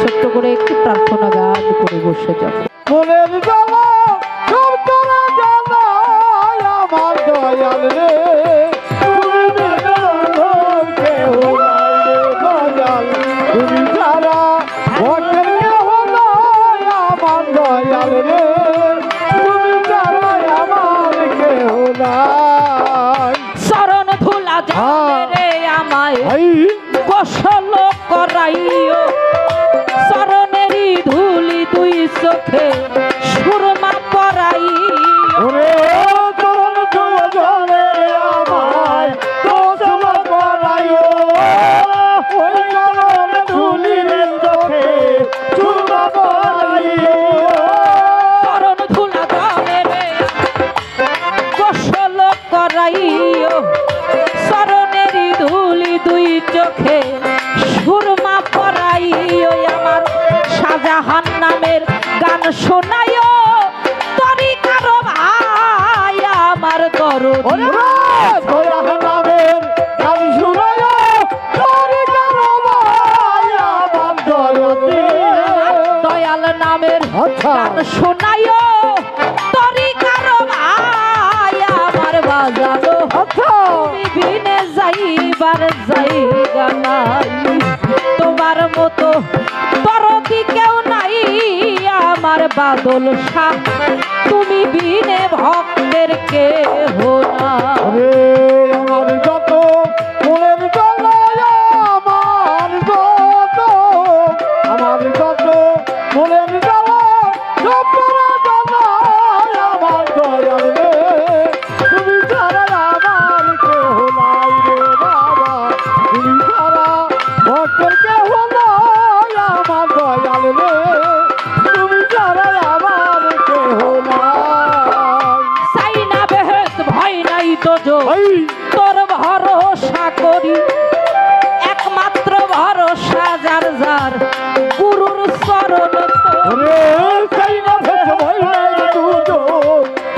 ছোট্ট করে একটু প্রার্থনা গান করে বসে যাব। মনের জ্বালা সব তোরা জ্বালা আমার দয়াল রে, তুমি বিনা কেহ নাই রে দয়াল, তুমি ছাড়া ভক্তের কেহ নাই আমার দয়াল রে, তুমি ছাড়া আমার কেহ নাই। চরণ ধুলা রে আমায় গোসল করাইও, চরণেরই ধুলি দুই চোখে সুরমা পরাইও। চরণ ধুলা আমায় গোসল করাইও, ওই চরণ ধুলির চোখে সুরমা পরাইও। চরণ ধুলা রে গোসল করাইও, চরণেরই ধুলি দুই চোখে সুরমা পরাইও। আমার শাহজাহান নামের গান শোনাইও, তরিকার ভাই আমার দরদ। দয়াল নামের গান শোনাইও, তরিকার ভাই আমার বাজানো। তুমি বিনে যাইবার জায়গা নাই, তোমার মতো দরদি কেউ নাই আমার বাদল শাহ, তুমি বিনে ভক্তের কেহ নাই। আমার যত মনের জ্বালা আমার যত, আমার যত মনের জ্বালা সব তোরা জ্বালা আমার দয়াল রে, তুমি ছাড়া আমার কেহ নাই রে বাবা, তুমি ছাড়া ভক্তের কেহ নাই আমার দয়াল রে, তুমি ছাড়া আমার কেহ নাই। চাই না বেহেশত ভয় নাই তোজো, তোর ভরসা করি, একমাত্র ভরসা যার যার গুরুর চরণ তোর। চাই না ভেদ ভয় নাই তুজো,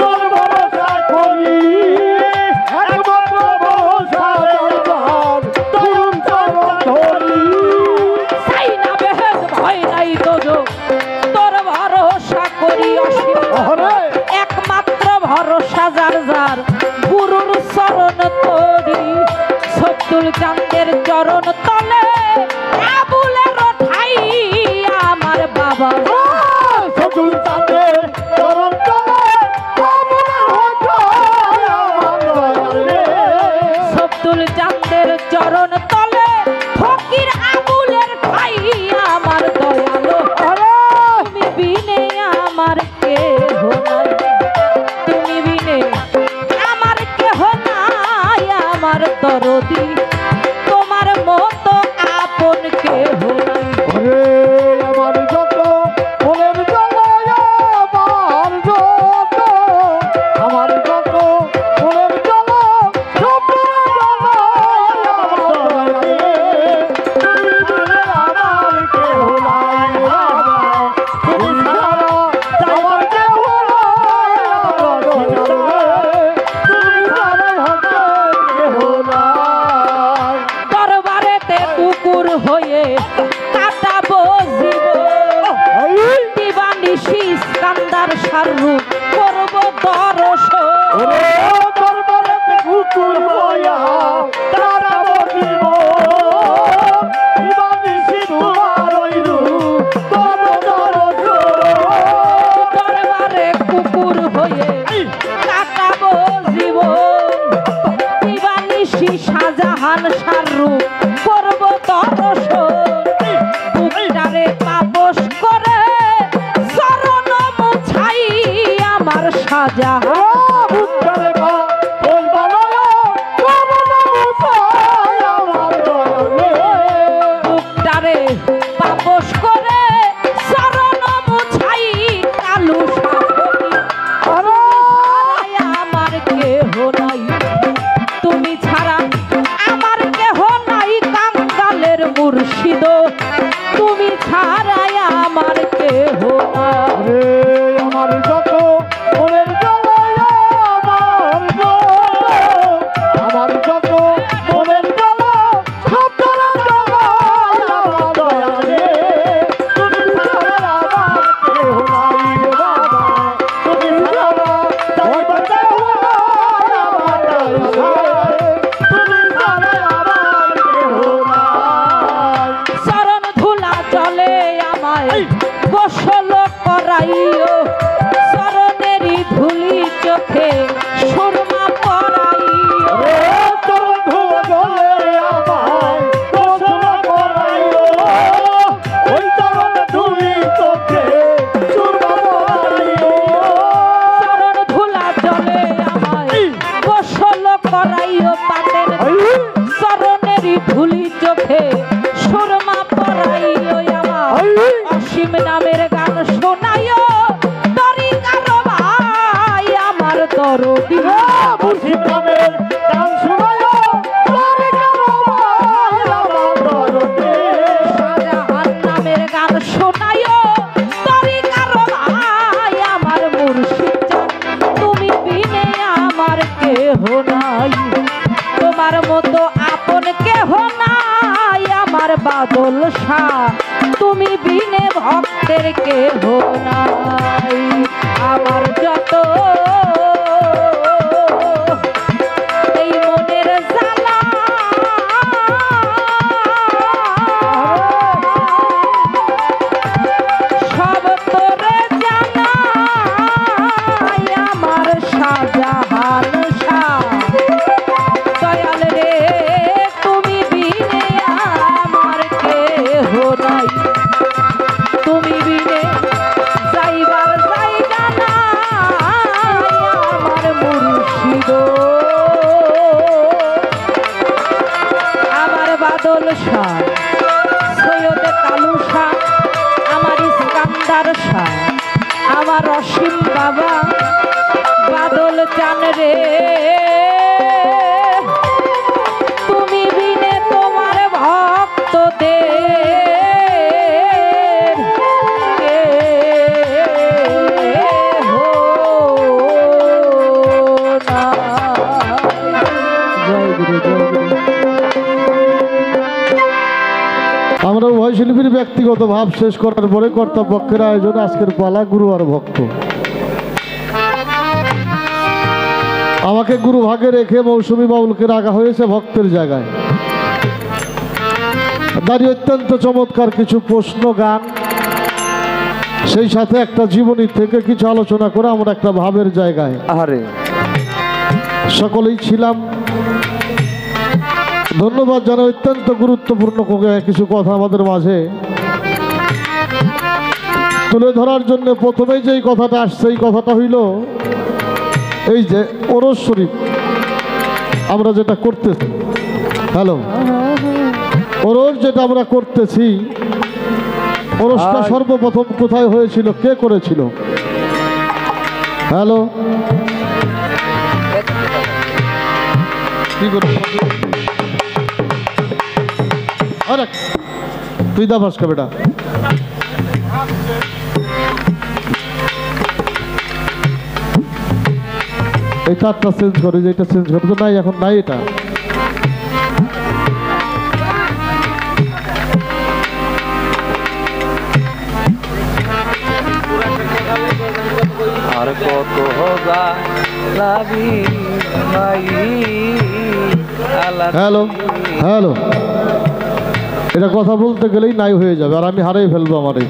তোর ভরসা করি, একমাত্র ভরসা যার যার তোর চরণ ধরি। চাই না বেহেশত ভয় নাই তোজো, তোর ভরসা করি, একমাত্র ভরসা যার যার গুরুর চরণ তোরি। সত্তুল চাঁদের চরণ তলে আবুলের ঠাই আমার বাবা। সতুল চাঁদের চরণ তলে আমার দয়াল রে, সত্তুল চাঁদের চরণ তলে ফকির আবুলের ঠাই আমার দয়ালো। তুমি বিনে আমার কেহ নাই, তুমি বিনে আমার কেহ নাই আমার দরদি, তোমার মতো আপন কেহ নাই। আমার যত মনের জ্বালা আমার যত, আমার যত মনের জ্বালা সব জ্বালা আমার দয়াল রে, তুমি ছাড়া আমার কেহ নাই বাবা, তুমি ছাড়া আমার কেহ নাই আমার দয়াল রে, তুমি ছাড়া আমার কেহ নাই। দরবারেতে কুকুর হয়ে কাটাবো জীবন, দিবানিশি স্কান্দার সারু করব দর্শন। দরবারেতে কুকুর হইয়া কাটাবো জীবন, দিবানিশি তোমার ওই রূপ করব দর্শন। দরবারে কুকুর হয়ে কাটাবো জীবন, দিবানিশি শাহজাহান সারু করব দর্শন। বুকটারে পাবস করে চরণ মুছে শাহজাহান বুকটারে মা ওই বানালো বাবা মুসাই আমার দয়ালে বুকটারে পাপস করে চরণ মুছাই কালু সাপটি আমার কেহ নাই তুমি ছাড়া আমার কেহ নাই কাঙ্গালের মুর্শিদ তুমি ছাড়াই আমার কেহ নাই রে আমার যত মনের জ্বালায় আমার যত মনের জ্বালা সব জ্বালা জ্বালায় আমার দয়ালে তুমি ছাড়া আমার কেহ নাই রে বাবা তুমি ছাড়া যাইবার কেহ নাই আমার দয়ালে তুমি ছাড়া আমার কেহ নাই চরণ ধুলা জলে আমায় গোসল করাইও চরণেরই ধুলি চোখে সুরমা পরাইও চরণ ধুলা জলে আমায় গোসল করাইও ওই চরণ ধুলি চোখে সুরমা পরাইও চরণ ধুলা জলে আমায় গোসল করাইও পাতের চরণেরই ধুলি চোখে সুরমা পরাইও আমার অসীম নামের গান শোনাইও তরিকার ভাই আমার দরদি মুর্শিদ নামের গান শোনাইও তরিকার ভাই আমার দরদে শাহজাহান নামের গান শোনাইও তরিকার ভাই আমার মুর্শিদ জান তুমি বিনে আমার কেহ নাই তোমার মতো আপন কেহ নাই আমার বাদল শাহ তুমি বিনে ভক্তের কেহ নাই আমার যত এই মনের জ্বালা সব তোরে জানাই আমার শাহজাহান শাহ দয়াল রে তুমি বিনে আমার কেহ নাই তুমি বিনে যাইবার জায়গা নাই আমার মুর্শিদ আমার বাদল শাহ সৈয়দ কালু শাহ আমার ইস্কান্দার শাহ আমার অসীম বাবা বাদল চান রে তুমি বিনে তোমার ভক্তদের কেহ নাই। জয় গুরু জয় গুরু। আমরা উভয় শিল্পীর ব্যক্তিগত ভাব শেষ করার পরে কর্তাপক্ষের আয়োজনে আজকের পালা গুরু আর ভক্ত। আমাকে গুরু ভাগে রেখে মৌসুমী বাউলকে রাখা হয়েছে ভক্তের জায়গায়। দাঁড়িয়ে অত্যন্ত চমৎকার কিছু প্রশ্ন গান, সেই সাথে একটা জীবনী থেকে কিছু আলোচনা করে আমরা একটা ভাবের জায়গায় সকলেই ছিলাম। ধন্যবাদ জানাই অত্যন্ত গুরুত্বপূর্ণ কিছু কথা আমাদের মাঝে তুলে ধরার জন্য। প্রথমেই যেই কথাটা আসছে এই কথাটা হইল এই যে ওরস শরীফ আমরা যেটা করতেছি, হ্যালো, ওরস যেটা আমরা করতেছি, ওরসটা সর্বপ্রথম কোথায় হয়েছিল, কে করেছিল? হ্যালো, কি করে? আরে তুই দা বাস বেটা, এই তারটা চেঞ্জ করে, যেটা চেঞ্জ করে তো নাই, এখন নাই এটা। আর কত হ্যালো হ্যালো, এটা কথা বলতে গেলেই নাই হয়ে যাবে, আর আমি হারিয়ে ফেলবো আমারে।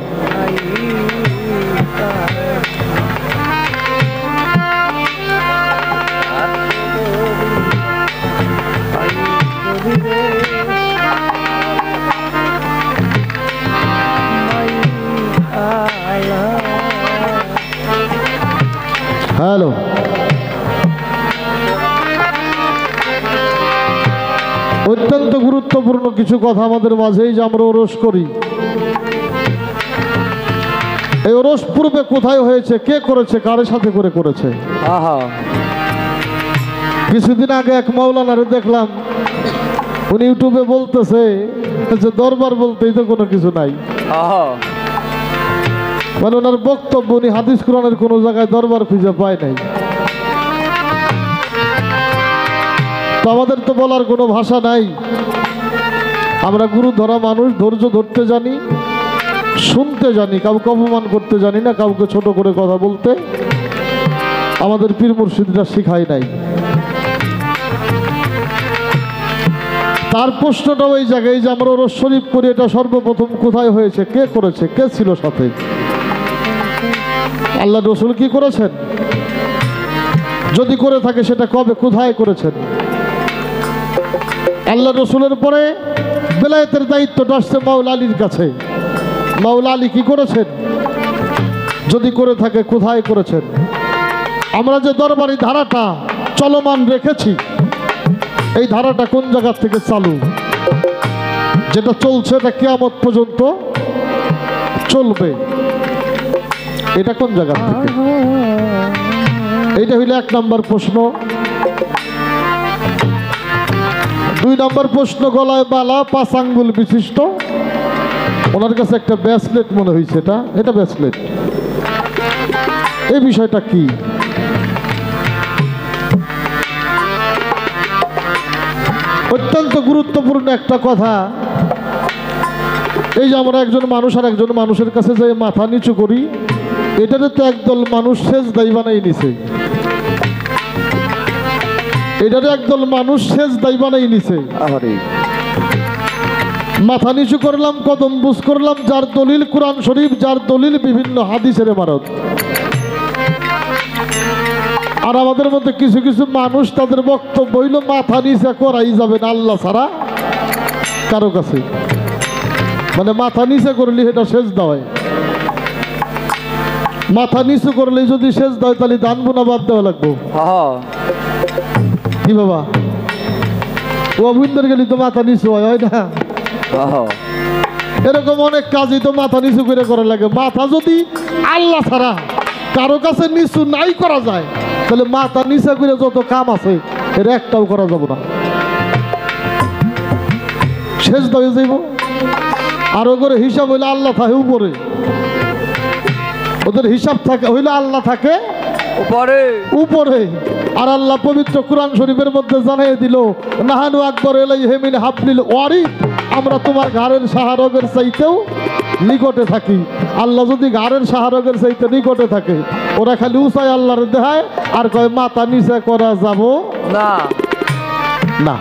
হ্যালো, অত্যন্ত গুরুত্বপূর্ণ কিছু কথা আমাদের মাঝেই যে আমরা ওরস করি। এই ওরস পূর্বে কোথায় হয়েছে, কে করেছে, কার সাথে করে করেছে? কিছুদিন আগে এক মাওলানারে দেখলাম, উনি ইউটিউবে বলতেছে যে দরবার বলতেই তো কোনো কিছু নাই। মানে ওনার বক্তব্য, উনি হাদিস কোরআনের কোনো জায়গায় দরবার খুঁজে পায় নাই। তো আমাদের তো বলার কোনো ভাষা নাই। আমরা গুরু ধরা মানুষ, ধৈর্য ধরতে জানি, শুনতে জানি, কাউকে অপমান করতে জানি না, কাউকে ছোট করে কথা বলতে আমাদের পীর মুর্শিদরা শিখায় নাই। তার প্রশ্নটা ওই জায়গায় যে আমরা ওরস শরীফ করি, এটা সর্বপ্রথম কোথায় হয়েছে, কে করেছে, কে ছিল সাথে? আল্লাহ রসুল কি করেছেন? যদি করে থাকে সেটা কবে, কোথায় করেছেন? আল্লাহ রসুলের পরে বেলায়েতের দায়িত্বটা আসছে মাওলা আলীর কাছে। মাওলা আলী কি করেছেন? যদি করে থাকে কোথায় করেছেন? আমরা যে দরবারি ধারাটা চলমান রেখেছি, এই ধারাটা কোন জায়গা থেকে চালু? যেটা চলছে এটা কিয়ামত পর্যন্ত চলবে, এটা কোন জায়গা থেকে? এইটা হইল 1 নম্বর প্রশ্ন। 2 নম্বর প্রশ্ন, গলায় বালা 5 আঙ্গুল বিশিষ্ট, ওনার কাছে একটা ব্রেসলেট মনে হয়েছে, এটা ব্রেসলেট, এই বিষয়টা কি? অত্যন্ত গুরুত্বপূর্ণ একটা কথা। এই যে আমরা একজন মানুষ আর একজন মানুষের কাছে যে মাথা নিচু করি, এটাতে তো একদল মানুষ সেজদাই বানাই নিছে। এটারে একদল মানুষ সেজদাই বানাই নিছে। মাথা নিচু করলাম, কদম বুঝ করলাম, যার দলিল কোরআন শরীফ, যার দলিল বিভিন্ন হাদিসের ইবারত। আর আমাদের মধ্যে কিছু কিছু মানুষ, তাদের বক্তব্য হইল মাথা নিচে করাই যাবে না আল্লাহ ছাড়া কারো কাছে। মানে মাথা নিচে করলে এটা সেজদা হয়, মাথা নিচু করলে যদি সেজদা হয় তাহলে দান বোনা বাদ দেওয়া লাগবো। কি বাবা, ও অভিন্দর গেলি তো মাথা নিচু হয় না? এরকম অনেক কাজই তো মাথা নিচু করে করা লাগে। মাথা যদি আল্লাহ ছাড়া কারো কাছে নিচু নাই করা যায়, তাহলে মাথা নিচে করে যত কাম আছে এর একটাও করা যাবে না, শেষ হয়ে যাইব। আরো করে হিসাব হইলে আল্লাহ থাকে উপরে, ওদের হিসাব থাকে হইলে আল্লাহ থাকে উপরে উপরে। আর আল্লাহ পবিত্র কোরআন শরীফের মধ্যে জানিয়ে দিল, নাহানু আকবর ইলাইহি মিন হাবলিল ওয়ারিদ, আমরা তোমার ঘাড়ের সাহারগের চাইতেও নিকটে থাকি। আল্লাহ যদি ঘাড়ের সাহারগের চাইতে নিকটে থাকে, ওরা খালি উঁচাই আল্লাহর দেখায় আর কয় মাথা নিচে করা যাব না না।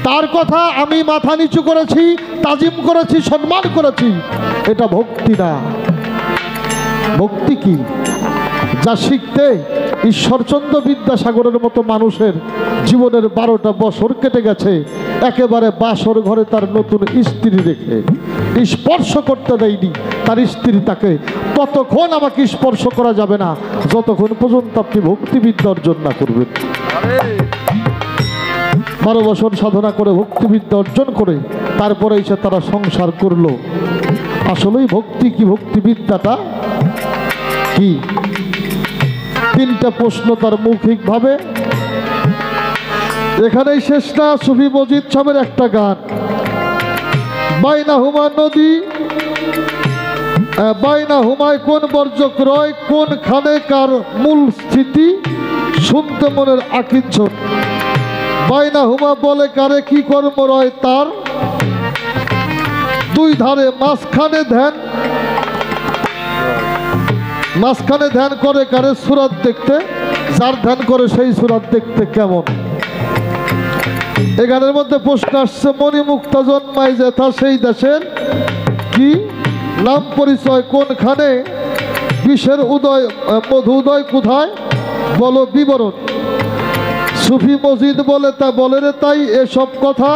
তার কথা আমি মাথা নিচু করেছি, তাজিম করেছি, সম্মান করেছি, এটা ভক্তি না। ভক্তি কি? যা শিখতে ঈশ্বরচন্দ্র বিদ্যাসাগরের মতো মানুষের জীবনের 12টা বছর কেটে গেছে, একেবারে বাসর ঘরে তার নতুন স্ত্রী রেখে স্পর্শ করতে দেয়নি তার স্ত্রী তাকে। ততক্ষণ আমাকে স্পর্শ করা যাবে না যতক্ষণ পর্যন্ত আপনি ভক্তিবিদ্যা অর্জন না করবেন। 12 বছর সাধনা করে ভক্তিবিদ্যা অর্জন করে তারপরে এসে তারা সংসার করলো। আসলেই ভক্তি কি, ভক্তিবিদ্যাটা কি? 3টা প্রশ্ন তার মৌখিকভাবে। এখানেই শেষ না। সুফি মজিদ সাহেবের একটা গান, বাইনা হুমা নদী, বাইনা হুমায় কোন বর্জক রয়, কোনখানে কার মূল স্থিতি, শুনতে মনের আকিঞ্চন। বাইনা হুমা বলে কারে কি কর্ম রয় তার, 2 ধারে মাঝখানে ধ্যান, মাঝখানে ধ্যান করে কারে সুরাত দেখতে, যার ধ্যান করে সেই সুরাত দেখতে কেমন। এই গানের মধ্যে প্রশ্ন আসছে, মণিমুক্তা জন্মায় যেথা সেই দেশের কি নাম পরিচয়, কোনখানে বিষের উদয়, মধু উদয় কোথায়, বলো বিবরণ। সুফি মজিদ বলে তা বলে রে তাই, এসব কথা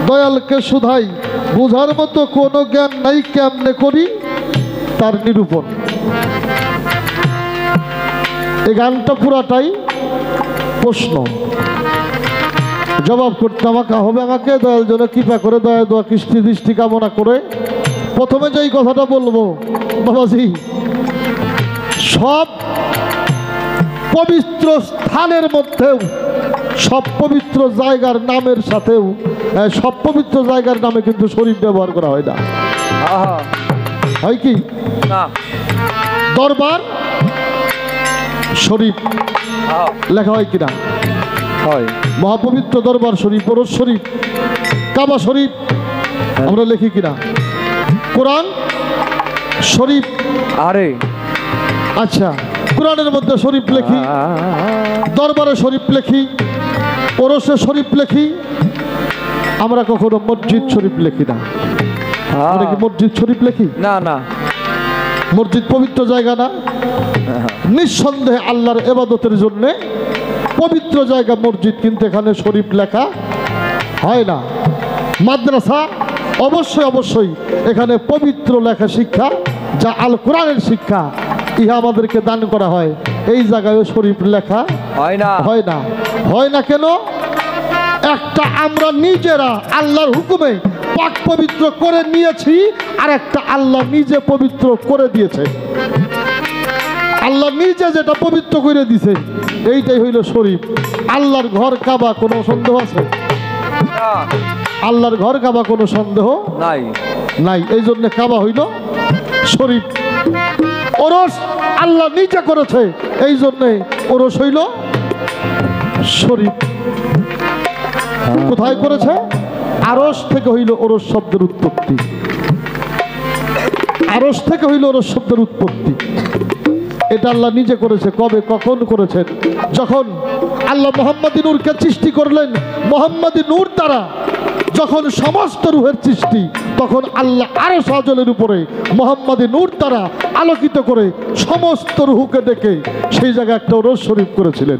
দয়ালকে শুধাই, বুঝার মতো কোনো জ্ঞান নাই, কেমনে করি তার নিরূপণ। এই গানটা পুরাটাই প্রশ্ন। জবাব করতে আমাকে হবে, আমাকে দয়াল জন্য কৃপা করে দয়া দোয়া কৃষ্টি দৃষ্টি কামনা করে প্রথমে যেই কথাটা বলবো বাবাজি, সব পবিত্র স্থানের মধ্যেও সব পবিত্র জায়গার নামের সাথেও সব পবিত্র জায়গার নামে কিন্তু শরীফ ব্যবহার করা হয় না। হয় কি না, দরবার শরীফ লেখা হয় কিনা? হয়। মহাপবিত্র দরবার শরীফ, ওরস শরীফ, কাবা শরীফ আমরা লিখি কিনা? কোরআন শরীফ, আরে আচ্ছা কোরআনের মধ্যে শরীফ লেখি, দরবারে শরীফ লেখি, ওরসে শরীফ লেখি, আমরা কখনো মসজিদ শরীফ লেখি না। আমরা কি মসজিদ শরীফ লেখি? না না, মসজিদ পবিত্র জায়গা না? নিঃসন্দেহে আল্লাহর ইবাদতের জন্যে পবিত্র জায়গা মসজিদ, কিন্তু এখানে শরীফ লেখা হয় না। মাদ্রাসা অবশ্যই অবশ্যই এখানে পবিত্র লেখা শিক্ষা, যা আল কোরআনের শিক্ষা, ইহা আমাদেরকে দান করা হয়। এই জায়গায় শরীফ লেখা হয় না। হয় না। হয় না কেন? একটা আমরা নিজেরা আল্লাহর হুকুমে পাক পবিত্র করে নিয়েছি, আর একটা আল্লাহ নিজে পবিত্র করে দিয়েছে। আল্লাহ নিজে যেটা পবিত্র করে দিয়েছে এইটাই হইল শরীফ। আল্লাহর ঘর কাবা, কোনো সন্দেহ আছে? আল্লাহর ঘর কাবা, কোনো সন্দেহ নাই নাই। এই জন্য কাবা হইল শরীফ। ওরস আল্লাহ নিজে করেছে, এই জন্যে ওরস হইল শরীফ। কোথায় করেছে? আরশ থেকে হইল ওরস শব্দের উৎপত্তি। আরশ থেকে হইল ওরস শব্দের উৎপত্তি। এটা আল্লাহ নিজে করেছে। কবে, কখন করেছেন? যখন আল্লাহ মোহাম্মদী নূরকে সৃষ্টি করলেন, মোহাম্মদী নূর দ্বারা যখন সমস্ত রূহের সৃষ্টি, তখন আল্লাহ আরশ আজলের উপরে মোহাম্মদী নূর দ্বারা আলোকিত করে সমস্ত রূহকে ডেকে সেই জায়গায় একটা ওরস শরীফ করেছিলেন।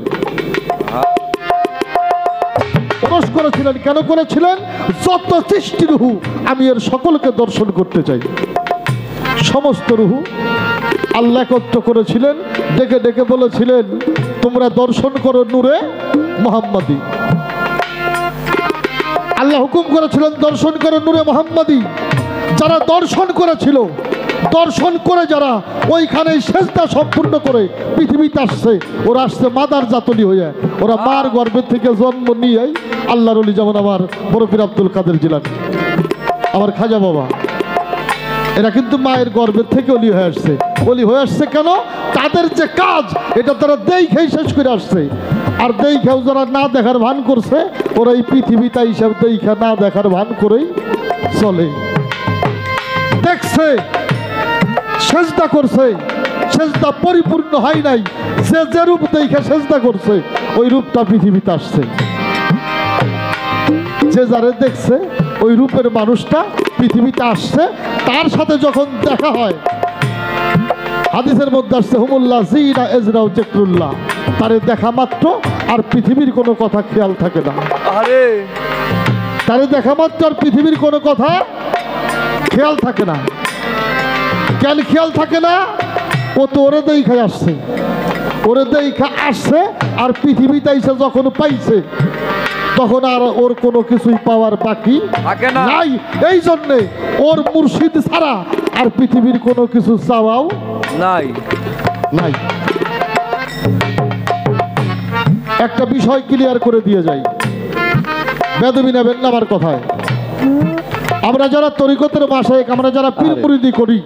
ওরস করেছিলেন কেন করেছিলেন? যত সৃষ্টি রূহ আমি এর সকলকে দর্শন করতে চাই। সমস্ত রূহ আল্লাহ একত্র করেছিলেন, ডেকে ডেকে বলেছিলেন তোমরা দর্শন করো নূরে মুহাম্মাদি। আল্লাহ হুকুম করেছিলেন দর্শন করো নূরে মুহাম্মাদি। যারা দর্শন করেছিল, দর্শন করে যারা ওইখানে সেজদা সম্পূর্ণ করে পৃথিবীতে আসছে, ওরা আসছে মাদার জাতলি হয়ে। ওরা মার গর্ভের থেকে জন্ম নিয়ে আল্লাহর ওলি, যেমন আমার বড় পীর আব্দুল কাদের জিলানী, আমার খাজা বাবা, এরা কিন্তু মায়ের গর্ভের থেকে অলি হয়ে আসছে। অলি হয়ে আসছে কেন? তাদের যে কাজ এটা তারা দেখেই শেষ করে আসছে। আর দেখেও যারা না দেখার ভান করছে, ওরা এই পৃথিবীতে হিসাব দেখা না দেখার ভান করেই চলে। দেখছে, সেজদা করছে, সেজদা পরিপূর্ণ হয় নাই, যে যে রূপ দেখে সেজদা করছে ওই রূপটা পৃথিবীতে আসছে। যে যারে দেখছে ওই রূপের মানুষটা পৃথিবীতে আসছে। তার সাথে যখন দেখা হয়, হাদিসের মধ্যে আসছে হুমুল্লাহ জিনা এজরাউ জিকরুল্লাহ, তারে দেখা মাত্র আর পৃথিবীর কোনো কথা খেয়াল থাকে না। আরে তারে দেখা মাত্র আর পৃথিবীর কোনো কথা খেয়াল থাকে না। কেন খেয়াল থাকে না? ও তো ওরে দেখাই আসছে, ওরে দেখা আসছে, আর পৃথিবীতে এসে যখন পাইছে তখন আর ওর কোনো কিছুই পাওয়ার বাকি নাই। এই জন্যে ওর মুর্শিদ ছাড়া আর পৃথিবীর কোনো কিছু চাওয়াও নাই নাই। একটা বিষয় ক্লিয়ার করে দিয়ে যাই, বেদবি নেবেন না আমার কথায়। আমরা যারা তরিকতের মাশায়েখ, আমরা যারা পীর মুরিদি করি,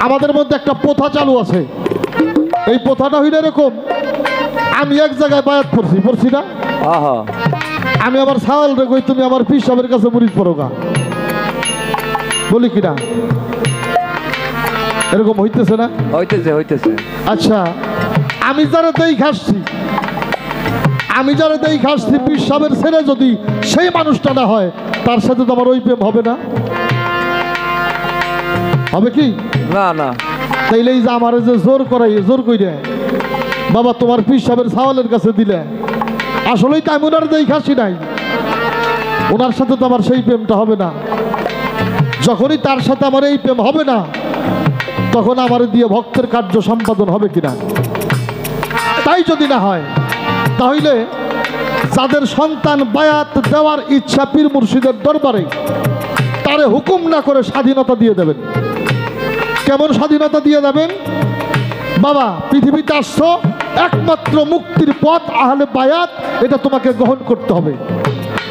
আমাদের মধ্যে একটা প্রথা চালু আছে। এই প্রথাটা হইল এরকম, আমি এক জায়গায় বায়াত পড়ছি না, আমি আমার সাওয়াল রে কই তুমি আমার পীর সাহেবের কাছে মুরিদ পড়ো গা, বলি কিনা? এরকম হইতেছে না? হইতেছে। আচ্ছা, আমি যারা দেই খাসছি, পীর সাহেবের ছেলে যদি সেই মানুষটা না হয়, তার সাথে তো আমার ওই প্রেম হবে না। হবে কি? না না। তাইলে এই যে আমার যে জোর কইরে বাবা তোমার পীর সাহেবের সাওয়ালের কাছে দিলে, আসলেই তো আমি ওনার দেই খাসি নাই, ওনার সাথে তো আমার সেই প্রেমটা হবে না। যখনই তার সাথে আমার এই প্রেম হবে না, তখন আমার দিয়ে ভক্তের কার্য সম্পাদন হবে কিনা? তাই যদি না হয়, তাহলে যাদের সন্তান বায়াত দেওয়ার ইচ্ছা পীর মুর্শিদের দরবারে, তারে হুকুম না করে স্বাধীনতা দিয়ে দেবেন। কেমন স্বাধীনতা দিয়ে দেবেন? বাবা, পৃথিবীতে আসছো, একমাত্র মুক্তির পথ আহলে বায়াত, এটা তোমাকে গ্রহণ করতে হবে।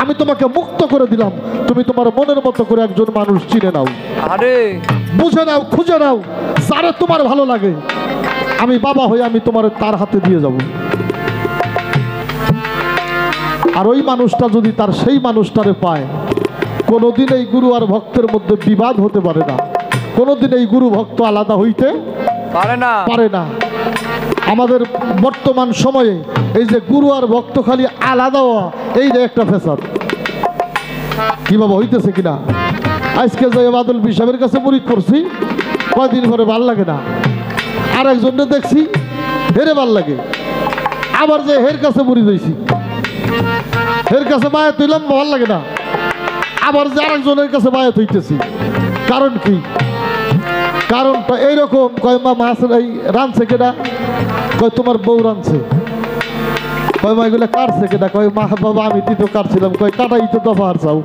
আমি তোমাকে মুক্ত করে দিলাম, তুমি তোমার মনের মতো করে একজন মানুষ চিনে নাও, বুঝে নাও, খুঁজে নাও, যারা তোমার ভালো লাগে। আমি বাবা হয়ে আমি তোমার তার হাতে দিয়ে যাব। আর ওই মানুষটা যদি তার সেই মানুষটারে পায়, কোনোদিন এই গুরু আর ভক্তের মধ্যে বিবাদ হতে পারে না, কোনোদিন এই গুরু ভক্ত আলাদা হইতে পারে না। আমাদের বর্তমান সময়ে এই যে গুরু আর ভক্ত খালি আলাদা হওয়া, এই যে একটা ফেসাদ, কি বাবা হইতেছে কিনা? আজকে যে বাদল সাহেবের কাছে মুরিদ করছি, কয়দিন পরে ভাল লাগে না, আর একজনকে দেখছি হেরে ভাল লাগে, আবার যে হের কাছে মুরিদ হইছি, হের কাছে বায়াত হইলাম, ভাল লাগে না, আবার যে আরেকজনের কাছে বায়াত হইতেছি। কারণ কি? কারণটা এইরকম, কয় মা মাছ এই রাঁধছে কেডা? কয় তোমার বউ রাঁধছে। কয় মা এগুলো কাটছে কেডা? কয় মা বাবা আমি তো কাটছিলাম। কয় কাটাই তো দফা আর চাও,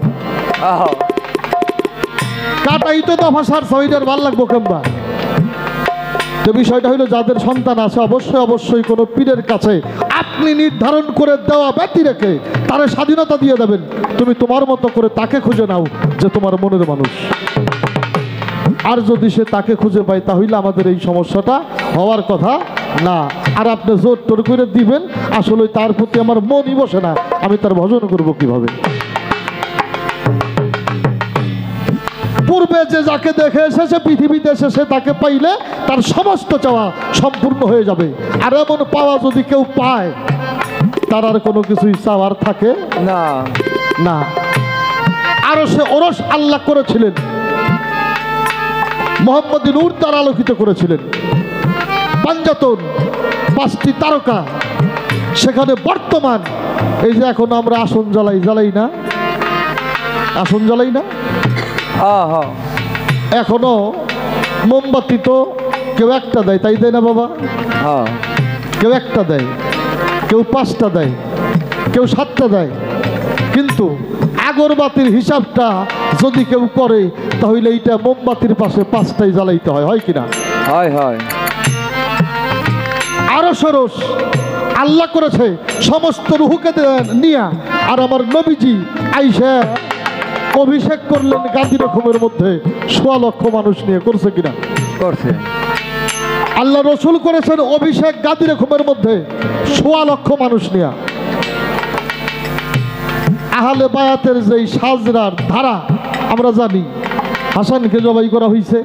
কাটাই তো দফা সার চাও, এটার ভাল লাগবো কেমবা? তো বিষয়টা হইলো, যাদের সন্তান আছে অবশ্যই অবশ্যই কোনো পীরের কাছে আপনি নির্ধারণ করে দেওয়া ব্যক্তি রেখে তারে স্বাধীনতা দিয়ে দেবেন। তুমি তোমার মতো করে তাকে খুঁজে নাও যে তোমার মনের মানুষ। আর যদি সে তাকে খুঁজে পায়, তাহলে আমাদের এই সমস্যাটা হওয়ার কথা না। আর আপনি জোর টোর করে দিবেন, আসলে তার প্রতি আমার মনই বসে না, আমি তার ভজন করব কিভাবে? পূর্বে যে যাকে দেখে এসেছে পৃথিবীতে এসে তাকে পাইলে তার সমস্ত চাওয়া সম্পূর্ণ হয়ে যাবে। আর এমন পাওয়া যদি কেউ পায়, তার আর কোনো কিছুই চাওয়ার থাকে না না। আরো সে ওরস আল্লাহ করেছিলেন, মোহাম্মদ নূর তার আলোকিত করেছিলেন, পাঞ্জাতন 5টি তারকা, সেখানে বর্তমান এই যে এখন আমরা আসন জ্বালাই না, আসন জ্বালাই না, এখনো মোমবাতি তো কেউ একটা দেয়, তাই দেয় না বাবা? কেউ একটা দেয়, কেউ 5টা দেয়, কেউ 7টা দেয়, কিন্তু আগরবাতির হিসাবটা যদি কেউ করে, তাহলে এইটা মোমবাতির পাশে 5টাই জ্বালাইতে হয়, হয় কিনা? হয় হয়। আরো সরস আল্লাহ করেছে সমস্ত রুহুকে নিয়া, আর আমার নবীজি আইসা অভিষেক করলেন গান্ধী রকমের মধ্যে 1.25 লক্ষ মানুষ নিয়ে, করছে কিনা? করছে। আল্লাহ রসুল করেছেন অভিষেক গান্ধী রকমের মধ্যে 1.25 লক্ষ মানুষ নিয়ে। আহলে বায়াতের যেই সাজরার ধারা আমরা জানি, হাসানকে জবাই করা হয়েছে,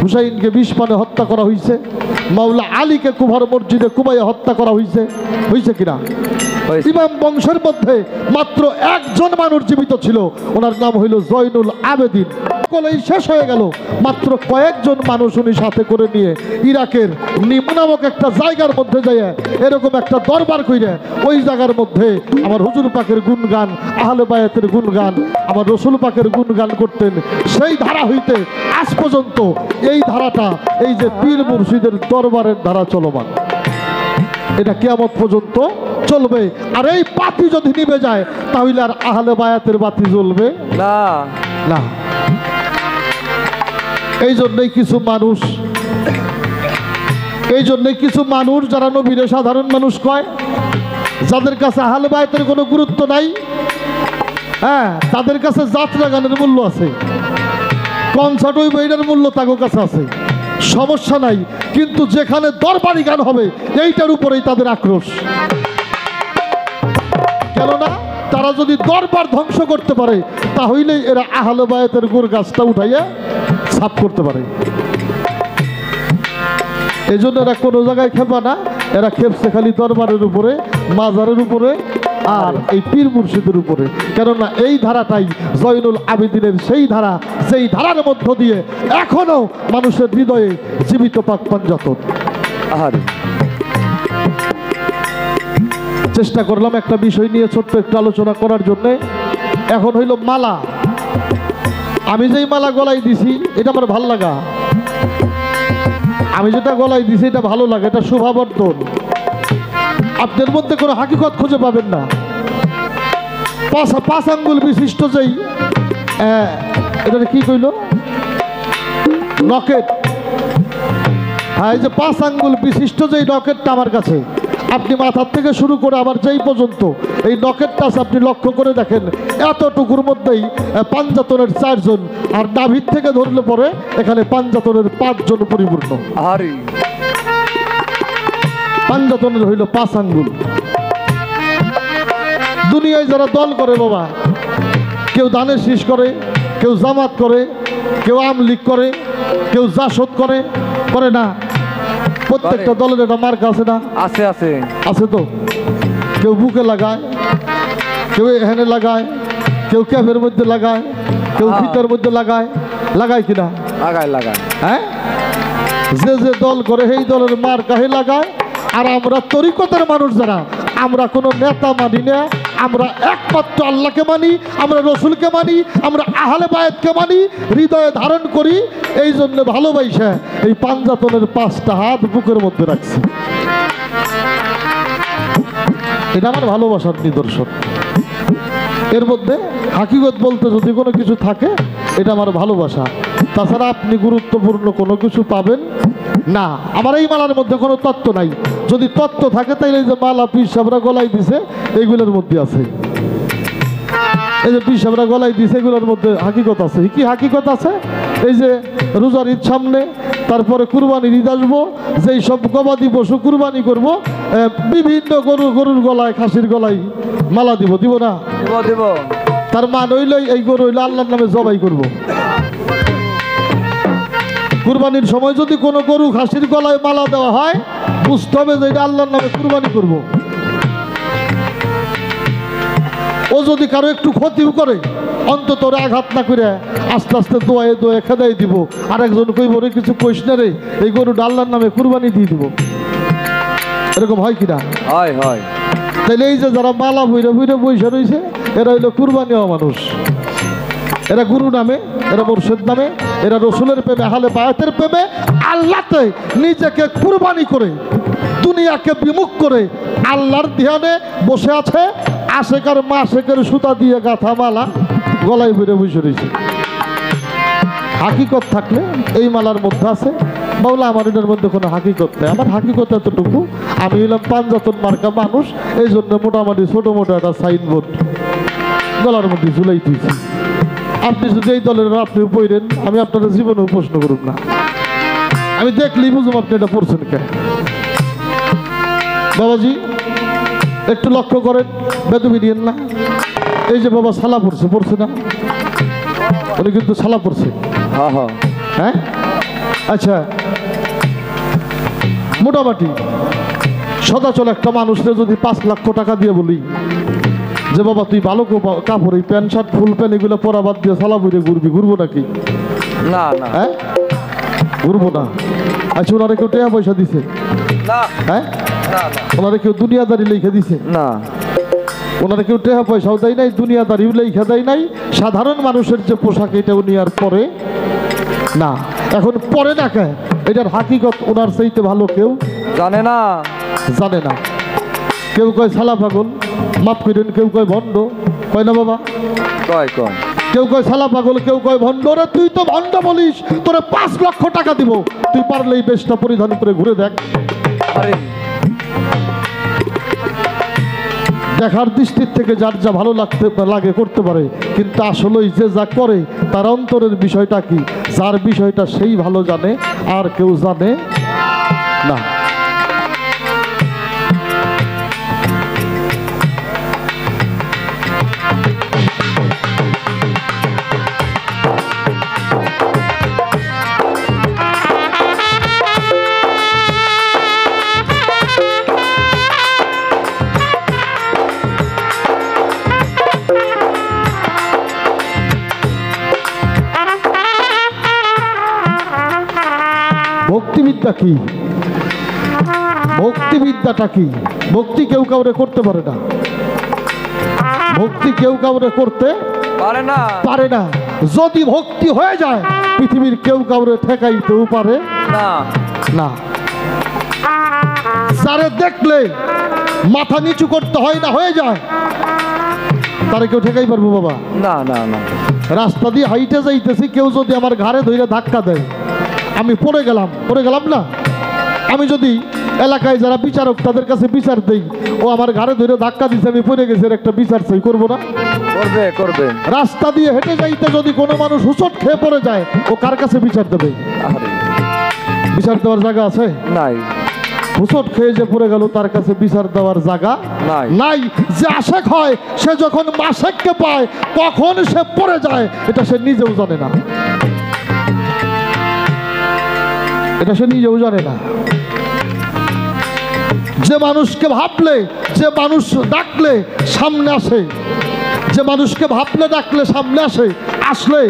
হুসাইনকে 20 পানে হত্যা করা হয়েছে, মাওলা আলীকে কুফার মসজিদে কুবাইয়ে হত্যা করা হয়েছে, হয়েছে কিনা? ইমাম বংশের মধ্যে মাত্র একজন মানুষ জীবিত ছিল, ওনার নাম হইল জয়নুল আবেদিন। সকলেই শেষ হয়ে গেল, মাত্র কয়েকজন মানুষ উনি সাথে করে নিয়ে ইরাকের নিম নামক একটা জায়গার মধ্যে যাইয়া এরকম একটা দরবার কইরে ওই জায়গার মধ্যে আমার হুজুর পাকের গুণগান, আহলে বায়াতের গুণগান, আমার রসুল পাকের গুণগান করতেন। সেই ধারা হইতে আজ পর্যন্ত এই ধারাটা, এই যে পীর মুর্শিদের দরবারের ধারা চলমান, এটা কিয়ামত পর্যন্ত চলবে। আর এই বাতি যদি নিভে যায়, তাহলে আর আহলে বায়াতের বাতি জ্বলবে না না। এই জন্যই কিছু মানুষ যারা নবীরে সাধারণ মানুষ কয়, যাদের কাছে আহলে বায়াতের কোনো গুরুত্ব নাই, হ্যাঁ, তাদের কাছে যাত্রা গানের মূল্য আছে, কনসার্ট ওই বইটার মূল্য তাদের কাছে আছে, সমস্যা নাই। কিন্তু যেখানে দরবারি গান হবে, এইটার উপরেই তাদের আক্রোশ। কেননা তারা যদি দরবার ধ্বংস করতে পারে, তাহলেই এরা আহলে বায়াতের গুড় গাছটা উঠাইয়া সাফ করতে পারে। এই জন্য এরা কোনো জায়গায় খেপা না, এরা খেপছে খালি দরবারের উপরে, মাজারের উপরে, আর এই পীর মুর্শিদের উপরে। কেননা এই ধারাটাই জয়নুল আবেদিনের সেই ধারা, যেই ধারার মধ্য দিয়ে এখনো মানুষের হৃদয়ে জীবিত পাক পাঞ্জাতন। চেষ্টা করলাম একটা বিষয় নিয়ে ছোট্ট একটু আলোচনা করার জন্যে। এখন হইল মালা। আমি যেই মালা গলায় দিছি, এটা আমার ভাল লাগা, আমি যেটা গলায় দিছি এটা ভালো লাগে, এটা শোভাবর্ধন। আপনার মধ্যে কোনো হাকিকত খুঁজে পাবেন না, পাঁচ আঙ্গুল বিশিষ্ট যেই এটা কি কইল রকেট, হ্যাঁ এই যে 5 আঙ্গুল বিশিষ্ট যেই রকেটটা আমার কাছে, আপনি মাথার থেকে শুরু করে আবার যেই পর্যন্ত এই রকেটটা আছে আপনি লক্ষ্য করে দেখেন এতটুকুর মধ্যেই পাঞ্জাতনের 4 জন, আর নাভির থেকে ধরলে পরে এখানে পাঞ্জাতনের 5 জন পরিপূর্ণ। আরে পাঞ্জাতনের হইল 5 আঙ্গুল। দুনিয়ায় যারা দল করে বাবা, কেউ দানের শীষ করে, কেউ জামাত করে, কেউ আমলিগ করে, কেউ জাসদ করে, করে না? প্রত্যেকটা দলের একটা মার্কা আছে না? আছে আছে আছে তো। কেউ বুকে লাগায়, কেউ এখানে লাগায়, কেউ ক্যাফের মধ্যে লাগায়, কেউ ফিতার মধ্যে লাগায়, লাগায় কিনা? লাগায় লাগায়। হ্যাঁ, যে যে দল করে সেই দলের মার্কা হে লাগায়। আর আমরা তরিকতের মানুষ যারা, আমরা কোনো নেতা মানি না, আমরা একমাত্র আল্লাহকে মানি, আমরা রসুলকে মানি, আমরা আহলে বায়াতকে মানি, হৃদয়ে ধারণ করি। এই জন্য ভালোবাসা এই পাঞ্জাতনের 5টা হাত বুকের মধ্যে রাখছি। এটা আমার ভালোবাসার নিদর্শন। এর মধ্যে হাকিকত বলতে যদি কোনো কিছু থাকে এটা আমার ভালোবাসা। তাছাড়া আপনি গুরুত্বপূর্ণ কোনো কিছু পাবেন না। আমার এই মালার মধ্যে কোনো তত্ত্ব নাই। যদি তত্ত্ব থাকে তাহলে এই যে মালা পীর সাহেবরা গলায় দিছে এইগুলোর মধ্যে আছে। এই যে পীর সাহেবরা গলায় দিছে এগুলোর মধ্যে হাকিকত আছে। কি হাকিকত আছে? এই যে রোজার ঈদ সামনে, তারপরে কুরবানির ঈদ আসবো, যেই সব গবাদি পশু কুরবানি করবো, বিভিন্ন গরুর গলায়, খাসির গলায় মালা দিব, দিব না? দেব। তার মান হইল এই গরু হইলো আল্লাহর নামে জবাই করব। কুরবানির সময় যদি কোনো গরু খাসির গলায় মালা দেওয়া হয়, বুঝতে হবে যে এটা আল্লাহর নামে কুরবানি করব। ও যদি কারো একটু ক্ষতিও করে, অন্তত ওরা আঘাত না করে আস্তে আস্তে দোয়ায় দোয়ায় খেদাই দিব। আর একজন কইব রে কিছু কইস না রে, এই গরুটা আল্লাহর নামে কুরবানি দিয়ে দিব। এরকম হয় কিনা? হয় হয়। তাইলে এই যে যারা মালা বইরে বইরে বইসা রয়েছে, এরা হইলো কুরবানি হওয়া মানুষ। এরা গুরু নামে, এরা মুর্শিদ নামে, এরা রসুলের প্রেমে, আহলে বায়াতের প্রেমে, আল্লাহতে নিজেকে কুরবানি করে, দুনিয়াকে বিমুখ করে আল্লাহর ধ্যানে বসে আছে। আশেকার মাশেকের সুতা দিয়ে গাঁথা মালা গলায় বইরে বসে রয়েছে। হাকিকত থাকলে এই মালার মধ্যে আছে। বাউলা আমার এটার মধ্যে কোনো হাকিকত নেই। আমার হাকিকত এতটুকু, আমি হইলাম পাঞ্জাতন মার্কা মানুষ, এই জন্য মোটামুটি ছোটো মোটো একটা সাইনবোর্ড গলার মধ্যে ঝুলাই দিয়েছি। আপনি যদি এই দলের আপনি পড়েন, আমি আপনার জীবনেও প্রশ্ন করুন না। আমি দেখলেই বুঝুম আপনি এটা পড়ছেন কেন। বাবাজি একটু লক্ষ্য করেন, বেদবি দিয়েন না। এই যে বাবা সালা পড়ছে, পড়ছে না? উনি কিন্তু সালা পড়ছে। হ্যাঁ হ্যাঁ হ্যাঁ, আচ্ছা মোটামুটি সদাচল একটা মানুষকে যদি 5 লক্ষ টাকা দিয়ে বলি যে বাবা তুই ভালো কাপড়, এই প্যান্ট শার্ট ফুল প্যান্ট এগুলো পরা বাদ দিয়ে সালা বইরে ঘুরবি, ঘুরবো নাকি? না না। হ্যাঁ, ঘুরবো না। আচ্ছা ওনারা কেউ টাকা পয়সা দিছে? না। হ্যাঁ, না না। ওনারা কেউ দুনিয়াদারি লিখে দিছে? না। ওনারা কেউ টাকা পয়সাও দেয় নাই, দুনিয়াদারিও লিখে দেয় নাই। সাধারণ মানুষের যে পোশাক এটাও নেওয়ার পরে না। এখন পরে না কে, এটার হাকিকত ওনার চাইতে ভালো কেউ জানে না, জানে না। কেউ কয় সালা পাগল, মাফ করেন, কেউ কয় ভণ্ড, কয় না বাবা? কয় কয়। কেউ কয় সালা পাগল, কেউ কয় ভণ্ড। রে তুই তো ভণ্ড বলিস, তোরে 5 লক্ষ টাকা দিব, তুই পারলে এই বেশটা পরিধান করে ঘুরে দেখ। আরে দেখার দৃষ্টির থেকে যার যা ভালো লাগে করতে পারে, কিন্তু আসলেই যে যা করে তার অন্তরের বিষয়টা কি, যার বিষয়টা সেই ভালো জানে, আর কেউ জানে না। ভক্তিবিদ্যা কি? ভক্তিবিদ্যাটা কি? ভক্তি কেউ কাউরে করতে পারে না। ভক্তি কেউ কাউরে করতে পারে না, পারে না। যদি ভক্তি হয়ে যায়, পৃথিবীর কেউ কাউরে ঠেকাইতেও পারে না না। যারে দেখলে মাথা নিচু করতে হয় না, হয়ে যায়। তারে কেউ ঠেকাই পারবো বাবা? না না না, রাস্তা দিয়ে হাইটে যাইতেছি, কেউ যদি আমার ঘাড়ে ধরে ধাক্কা দেয়, আমি পড়ে গেলাম না। আমি যদি এলাকায় যারা বিচারক তাদের কাছে বিচার দেই, ও আমার ঘাড়ে ধরে ধাক্কা দিছে, আমি পড়ে গেছি, এর একটা বিচার চাই, করবো না? করবে করবে। রাস্তা দিয়ে হেঁটে যাইতে যদি কোনো মানুষ হুঁচট খেয়ে পড়ে যায়, ও কার কাছে বিচার দেবে? আরে বিচার দেওয়ার জায়গা আছে? নাই হুঁচট খেয়ে যে পড়ে গেল, তার কাছে বিচার দেওয়ার জায়গা নাই। নাই। যে আশেক হয়, সে যখন মাসেককে পায়, কখন সে পড়ে যায় এটা সে নিজেও জানে না, এটা সে নিজেও জানে না। যে মানুষকে ভাবলে, যে মানুষ ডাকলে সামনে আসে, যে মানুষকে ভাবলে ডাকলে সামনে আসে, আসলে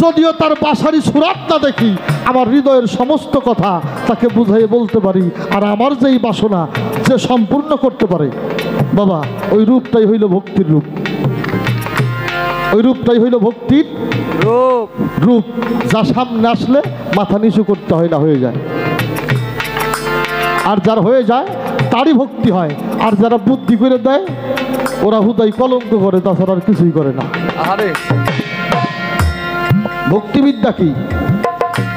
যদিও তার বাসারি সুরাত না দেখি, আমার হৃদয়ের সমস্ত কথা তাকে বুঝাই বলতে পারি। আর আমার যেই বাসনা যে সম্পূর্ণ করতে পারে বাবা, ওই রূপটাই হইল ভক্তির রূপ, ওই রূপটাই হইল ভক্তির রূপ। রূপ। যা সামনে আসলে মাথা নিচু করতে হয় না, হয়ে যায়। আর যার হয়ে যায় তারই ভক্তি হয়। আর যারা বুদ্ধি করে দেয়, ওরা হুদাই কলঙ্ক করে, তাছাড়া আর কিছুই করে না। আরে ভক্তিবিদ্যা কি?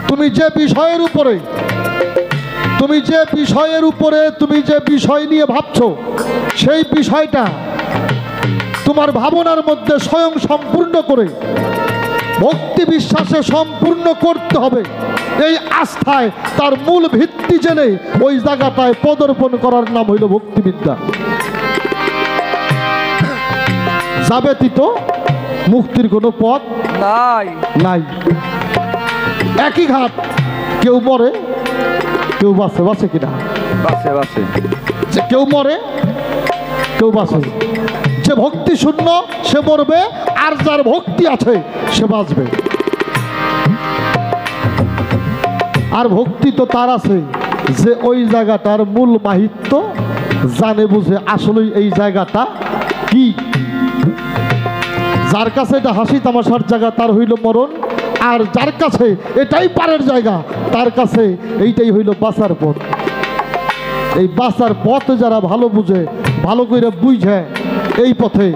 তুমি যে বিষয়ের উপরে, তুমি যে বিষয়ের উপরে, তুমি যে বিষয় নিয়ে ভাবছো, সেই বিষয়টা তোমার ভাবনার মধ্যে স্বয়ং সম্পূর্ণ করে ভক্তি বিশ্বাসে সম্পূর্ণ করতে হবে। এই আস্থায় তার মূল ভিত্তি জেনে ওই জায়গাটায় পদার্পণ করার নাম হইল ভক্তিবিদ্যা। যা ব্যতীত মুক্তির কোনো পথ নাই নাই। একই ঘাট, কেউ মরে কেউ বাঁচে, বাঁচে কিনা? বাসে বাসে। যে কেউ মরে কেউ বাঁচে। যে ভক্তি শূন্য সে মরবে, আর যার ভক্তি আছে সে বাঁচবে। আর ভক্তি তো তার আছে যে ওই জায়গাটার মূল মাহিত্য জানে, বুঝে আসলেই এই জায়গাটা কি। যার কাছে এটা হাসি তামাশার জায়গা, তার হইল মরণ। আর যার কাছে এটাই পারের জায়গা, তার কাছে এইটাই হইল বাঁচার পথ। এই বাঁচার পথ যারা ভালো বুঝে, ভালো করে বুঝে, এই পথে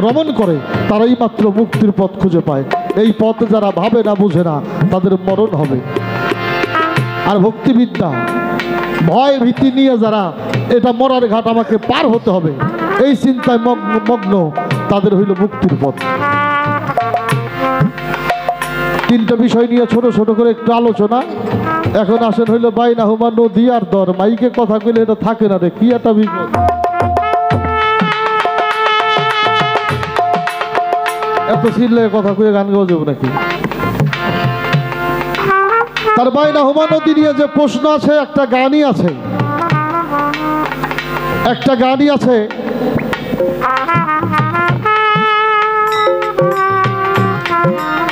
রমণ করে, তারাই মাত্র মুক্তির পথ খুঁজে পায়। এই পথ যারা ভাবে না, বুঝে না, তাদের মরণ হবে। আর ভক্তিবিদ্যা ভয় ভীতি নিয়ে যারা এটা মরার ঘাট আমাকে পার হতে হবে, এই চিন্তায় মগ্ন, তাদের হইল মুক্তির পথ। তিনটা বিষয় নিয়ে ছোট ছোট করে একটু আলোচনা। এখন আসেন হইল বাইনা হুমা নদী আর দর। মাইকে কথা কইলে এটা থাকে না রে, কি একটা বিপদ। এত চিল্লে কথা কয়ে গান গাওয়া যাবো নাকি? তার বাইনা হুমা নদী নিয়ে যে প্রশ্ন আছে, একটা গানই আছে, একটা গানই আছে।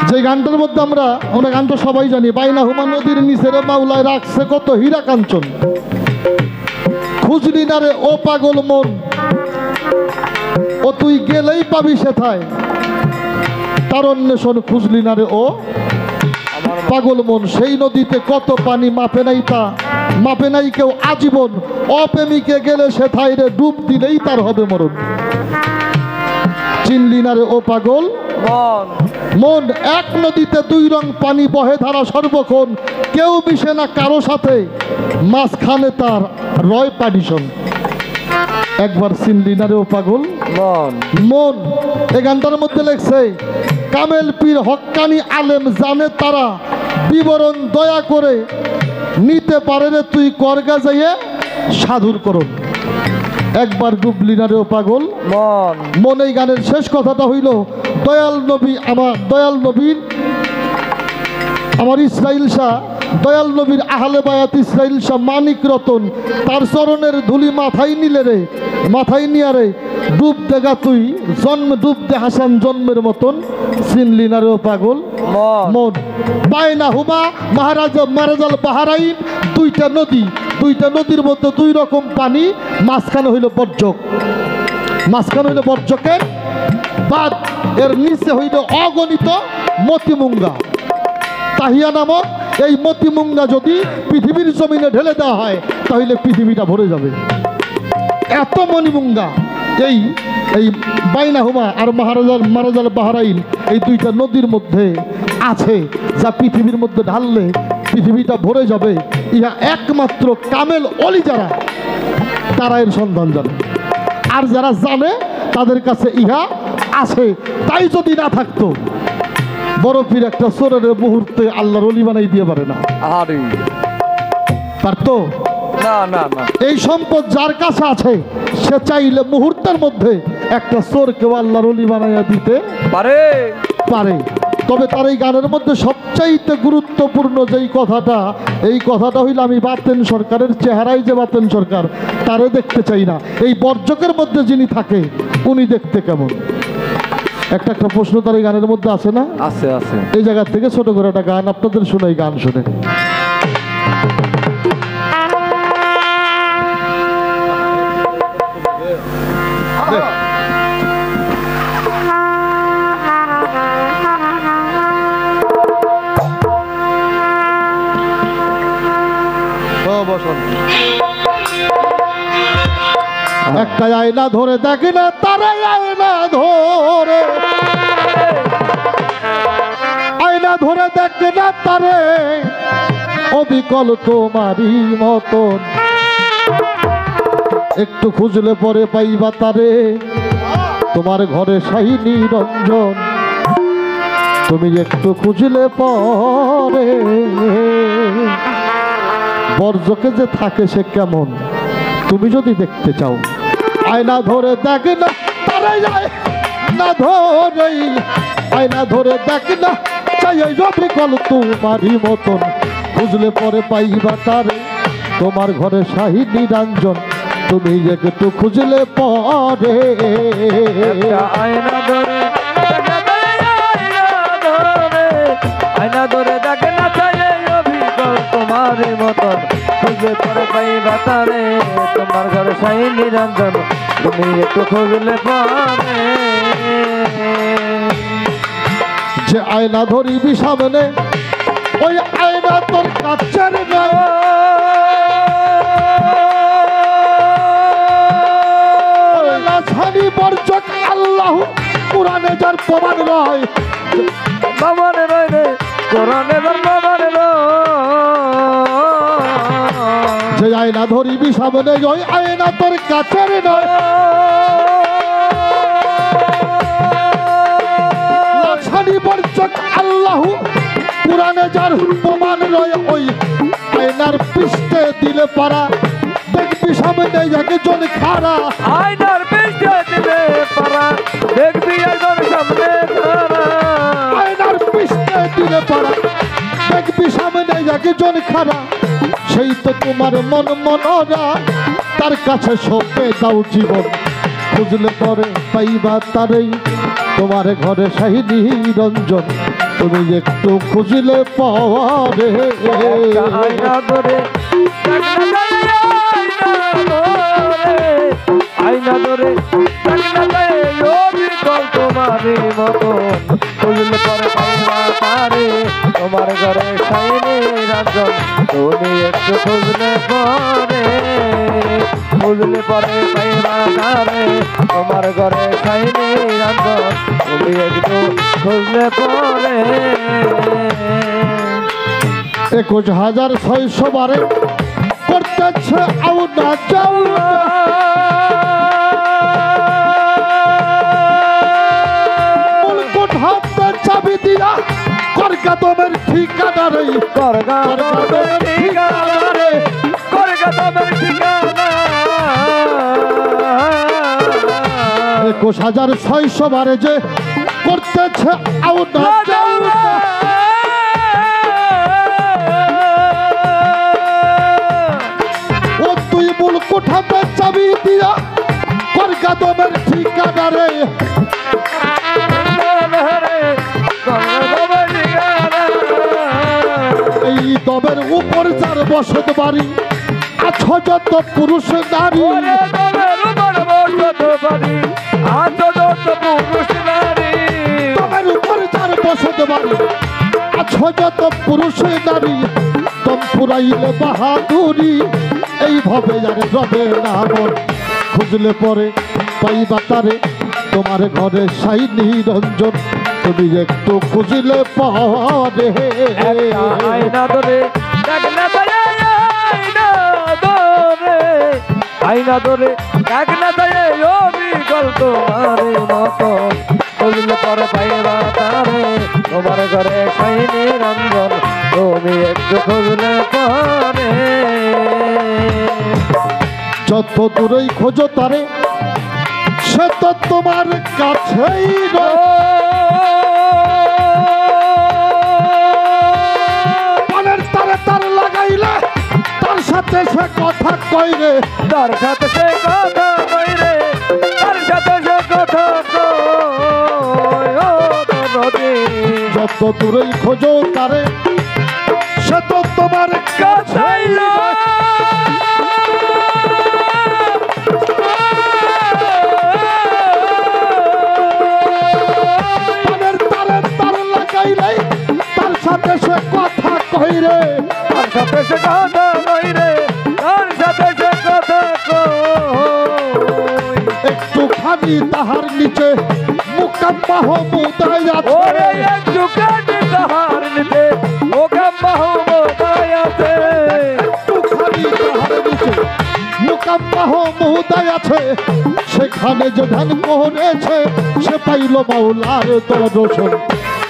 যে গানটার মধ্যে আমরা গানটা সবাই জানি, বাইনা হুমা নদীর নিচে রে মাওলায় রাখছে কত হীরা কাঞ্চন, খুঁজলি না রে ও পাগল মন, ও তুই গেলেই পাবি সেথায়, তার অন্বেষণ খুঁজলি না রে ও পাগল মন। সেই নদীতে কত পানি মাপে নাই, তা মাপে নাই কেউ আজীবন, অপ্রেমিকে গেলে সেথায় রে ডুব দিলেই তার হবে মরণ। চিনলি না রে ও পাগল মন, এক নদীতে দুই রং পানি বহে ধারা সর্বক্ষণ, কেউ মিশে না কারো সাথে, মাঝখানে তার রয় পাডিশন। একবার চিনলি না রে ও পাগল মন। এই গানটার মধ্যে লেখছে, কামেল পীর হক্কানি আলেম জানে তারা, বিবরণ দয়া করে নিতে পারে রে তুই করগা যাইয়ে সাধুর করণ। একবার ডুবলি না রে ও পাগল মন। এই গানের শেষ কথাটা হইল, দয়াল নবী আমার ইসরাইল শাহ, দয়াল নবীর আহলে বায়াত ইসরাইল শাহ মানিক রতন, তার চরণের ধুলি মাথায় নিলে রে, মাথায় নিয়ে রে ডুব দেগা তুই ডুব দে হাসান জন্মের মতন, চিনলি না রে ও পাগল মন। বাইনা হুমা মারাজাল বাহারাইন, দুইটা নদীর মধ্যে দুই রকম পানি, মাঝখানে হইল বর্জক, মাঝখানে হইল বর্জকের বাদ, এর নিচে হইল অগণিত মতিমুঙ্গা। তাহিয়া নামক এই মতিমুঙ্গা যদি পৃথিবীর জমিনে ঢেলে দেওয়া হয়, তাহলে পৃথিবীটা ভরে যাবে। এত মণিমুঙ্গা, এই এই বাইনাহুমা আর মারাজাল বাহরাইন এই দুইটা নদীর মধ্যে আছে, যা পৃথিবীর মধ্যে ঢাললে পৃথিবীটা ভরে যাবে। ইহা একমাত্র কামেল অলি যারা, তারা এর সন্ধান জানে। আর যারা জানে তাদের কাছে ইহা আছে। তাই যদি না থাকতো, বরফির একটা সোরের মুহূর্তে আল্লাহর অলি বানাই দিয়ে পারে না। আরে পারতো না না না, এই সম্পদ যার কাছে আছে সে চাইলে মুহূর্তের মধ্যে একটা চোরকেও আল্লাহর অলি বানাইয়া দিতে পারে পারে। তবে তার এই গানের মধ্যে সবচাইতে গুরুত্বপূর্ণ যেই কথাটা, এই কথাটা হইল আমি বাতেন সরকারের চেহারাই যে বাতেন সরকার, তারে দেখতে চাই না। এই বর্জকের মধ্যে যিনি থাকে উনি দেখতে কেমন? একটা একটা প্রশ্ন তার এই গানের মধ্যে আছে না? আছে আছে। এই জায়গা থেকে ছোট করে একটা গান আপনাদের শোনাই, গান শুনে। একটা আয়না ধরে দেখি না তারা, আয়না ধরে দেখে না তারে, অবিকল তোমারই মতন, একটু খুঁজলে পরে পাইবা তারে, তোমার ঘরে সাই নিরঞ্জন, তুমি একটু খুঁজলে পরে। বর্জকে যে থাকে সে কেমন তুমি যদি দেখতে চাও, আয়না ধরে দেখে না তারে, না ধরে আয়না ধরে দেখে না চাই, অবিকল তোমারই মতন, খুঁজলে পরে পাইবা তারে, তোমার ঘরে শাহী নিরঞ্জন, তুমি একটু খুঁজলে পরে। আয়না ধরে আয়না ধরে দেখে না চাই, অবিকল তোমার মতন, খুঁজলে পরে পাইবা তারে, তোমার ঘরে সাই নিরঞ্জন, তুমি একটু খুঁজলে পরে। যে আয়না ধরিবি সামনে, ওই আয়না তোর কাছের নয়, ছানি বর্জক আল্লাহ কোরআনে যার প্রমাণ নয়, বাবারে রয় রে কোরআনে বাবারে রয়। যে আয়না ধরিবি সামনে, ওই আয়না তোর কাছের নয়, ছানি বর্জক আল্লাহ কোরআনে যার প্রমাণ নয়, ওই আয়নার পৃষ্ঠে দিলে পারা, দেখবি সামনে একজন খাড়া, আয়নার পৃষ্ঠে দিলে পারা, দেখবি একজন সামনে খাড়া, আয়নার পৃষ্ঠে দিলে পারা, দেখবি সামনে একজন খাড়া, সেই তো তোমার মন মনরা, তার কাছে সঁপে দাও জীবন, খুঁজলে পরে পাইবা তারেই, তোমার ঘরে শাহী নিরঞ্জন, তুমি একটু খুঁজলে পরে। আয়না ধরে আয়না ধরে অবিকল তোমারই মতন, খুঁজলে পরে পাইবা তারে, তোমার ঘরে সাই নিরঞ্জন, তুমি একটু খুঁজলে পরে, খুঁজলে পরে পাইবা তারে, তোমার ঘরে সাই নিরঞ্জন, তুমি একটু খুঁজলে পরে। 21,600 বারে করতেছে আউনা যাওনা, মুলকুট হাতে চাবি দিয়া করগাদমের ঠিকানা রে, করগাদমের ঠিকানা রে, করগাদমের ঠিকানা। 21,600 বারে যে করতেছে আউনা যাওনা, ও তুই মুলকুট হাতে চাবি দিয়া করগাদমের ঠিকানা রে, এই দমের উপর যার বসত বাড়ি, আছো যত পুরুষ নারী, দমের উপর যার বসত বাড়ি, আছো যত পুরুষ নারী, দম পুরাইলে বাহাদুরি, এইভাবে আর রবে না মন, খুঁজলে পরে পাইবা তারে তোমার ঘরে সাই নিরঞ্জন তুমি একটু খুঁজিলে পারে আয়না ধরে ডাকনা তাই আয়না ধরে আয়না ধরে ডাকনা তাই অবিকল তোমার মতো খুঁজলে পরে পাইবা তারে তোমার ঘরে সাই নিরঞ্জন তুমি একটু খুঁজলে পরে যত দূরেই খোঁজো তারে সে তো তোমার কাছেই মনের তারে তার লাগাইলে তার সাথে সে কথা কইরে তার সাথে সে কথা কই রে তার সাথে সে কথা কই ও নদী যত দূরেই খোঁজো তারে সে তো তোমার কাছেই মনের তারে তার লাগাইলে তার সাথে সে কথা কইরে তার সাথে সে কথা কই রে তার সাথে সে কথা কই একটুখানি তাহার নিচে মুকাম্মা মুদায় ওরে আছে একটু কাটে তাহার নিতে ওকা মাহমুদায় আছে একটুখানি তাহার নিচে মুকাম্মা মুদায় আছে সেখানে যে ধ্যান করেছে সে পাইল মাওলার দর্শন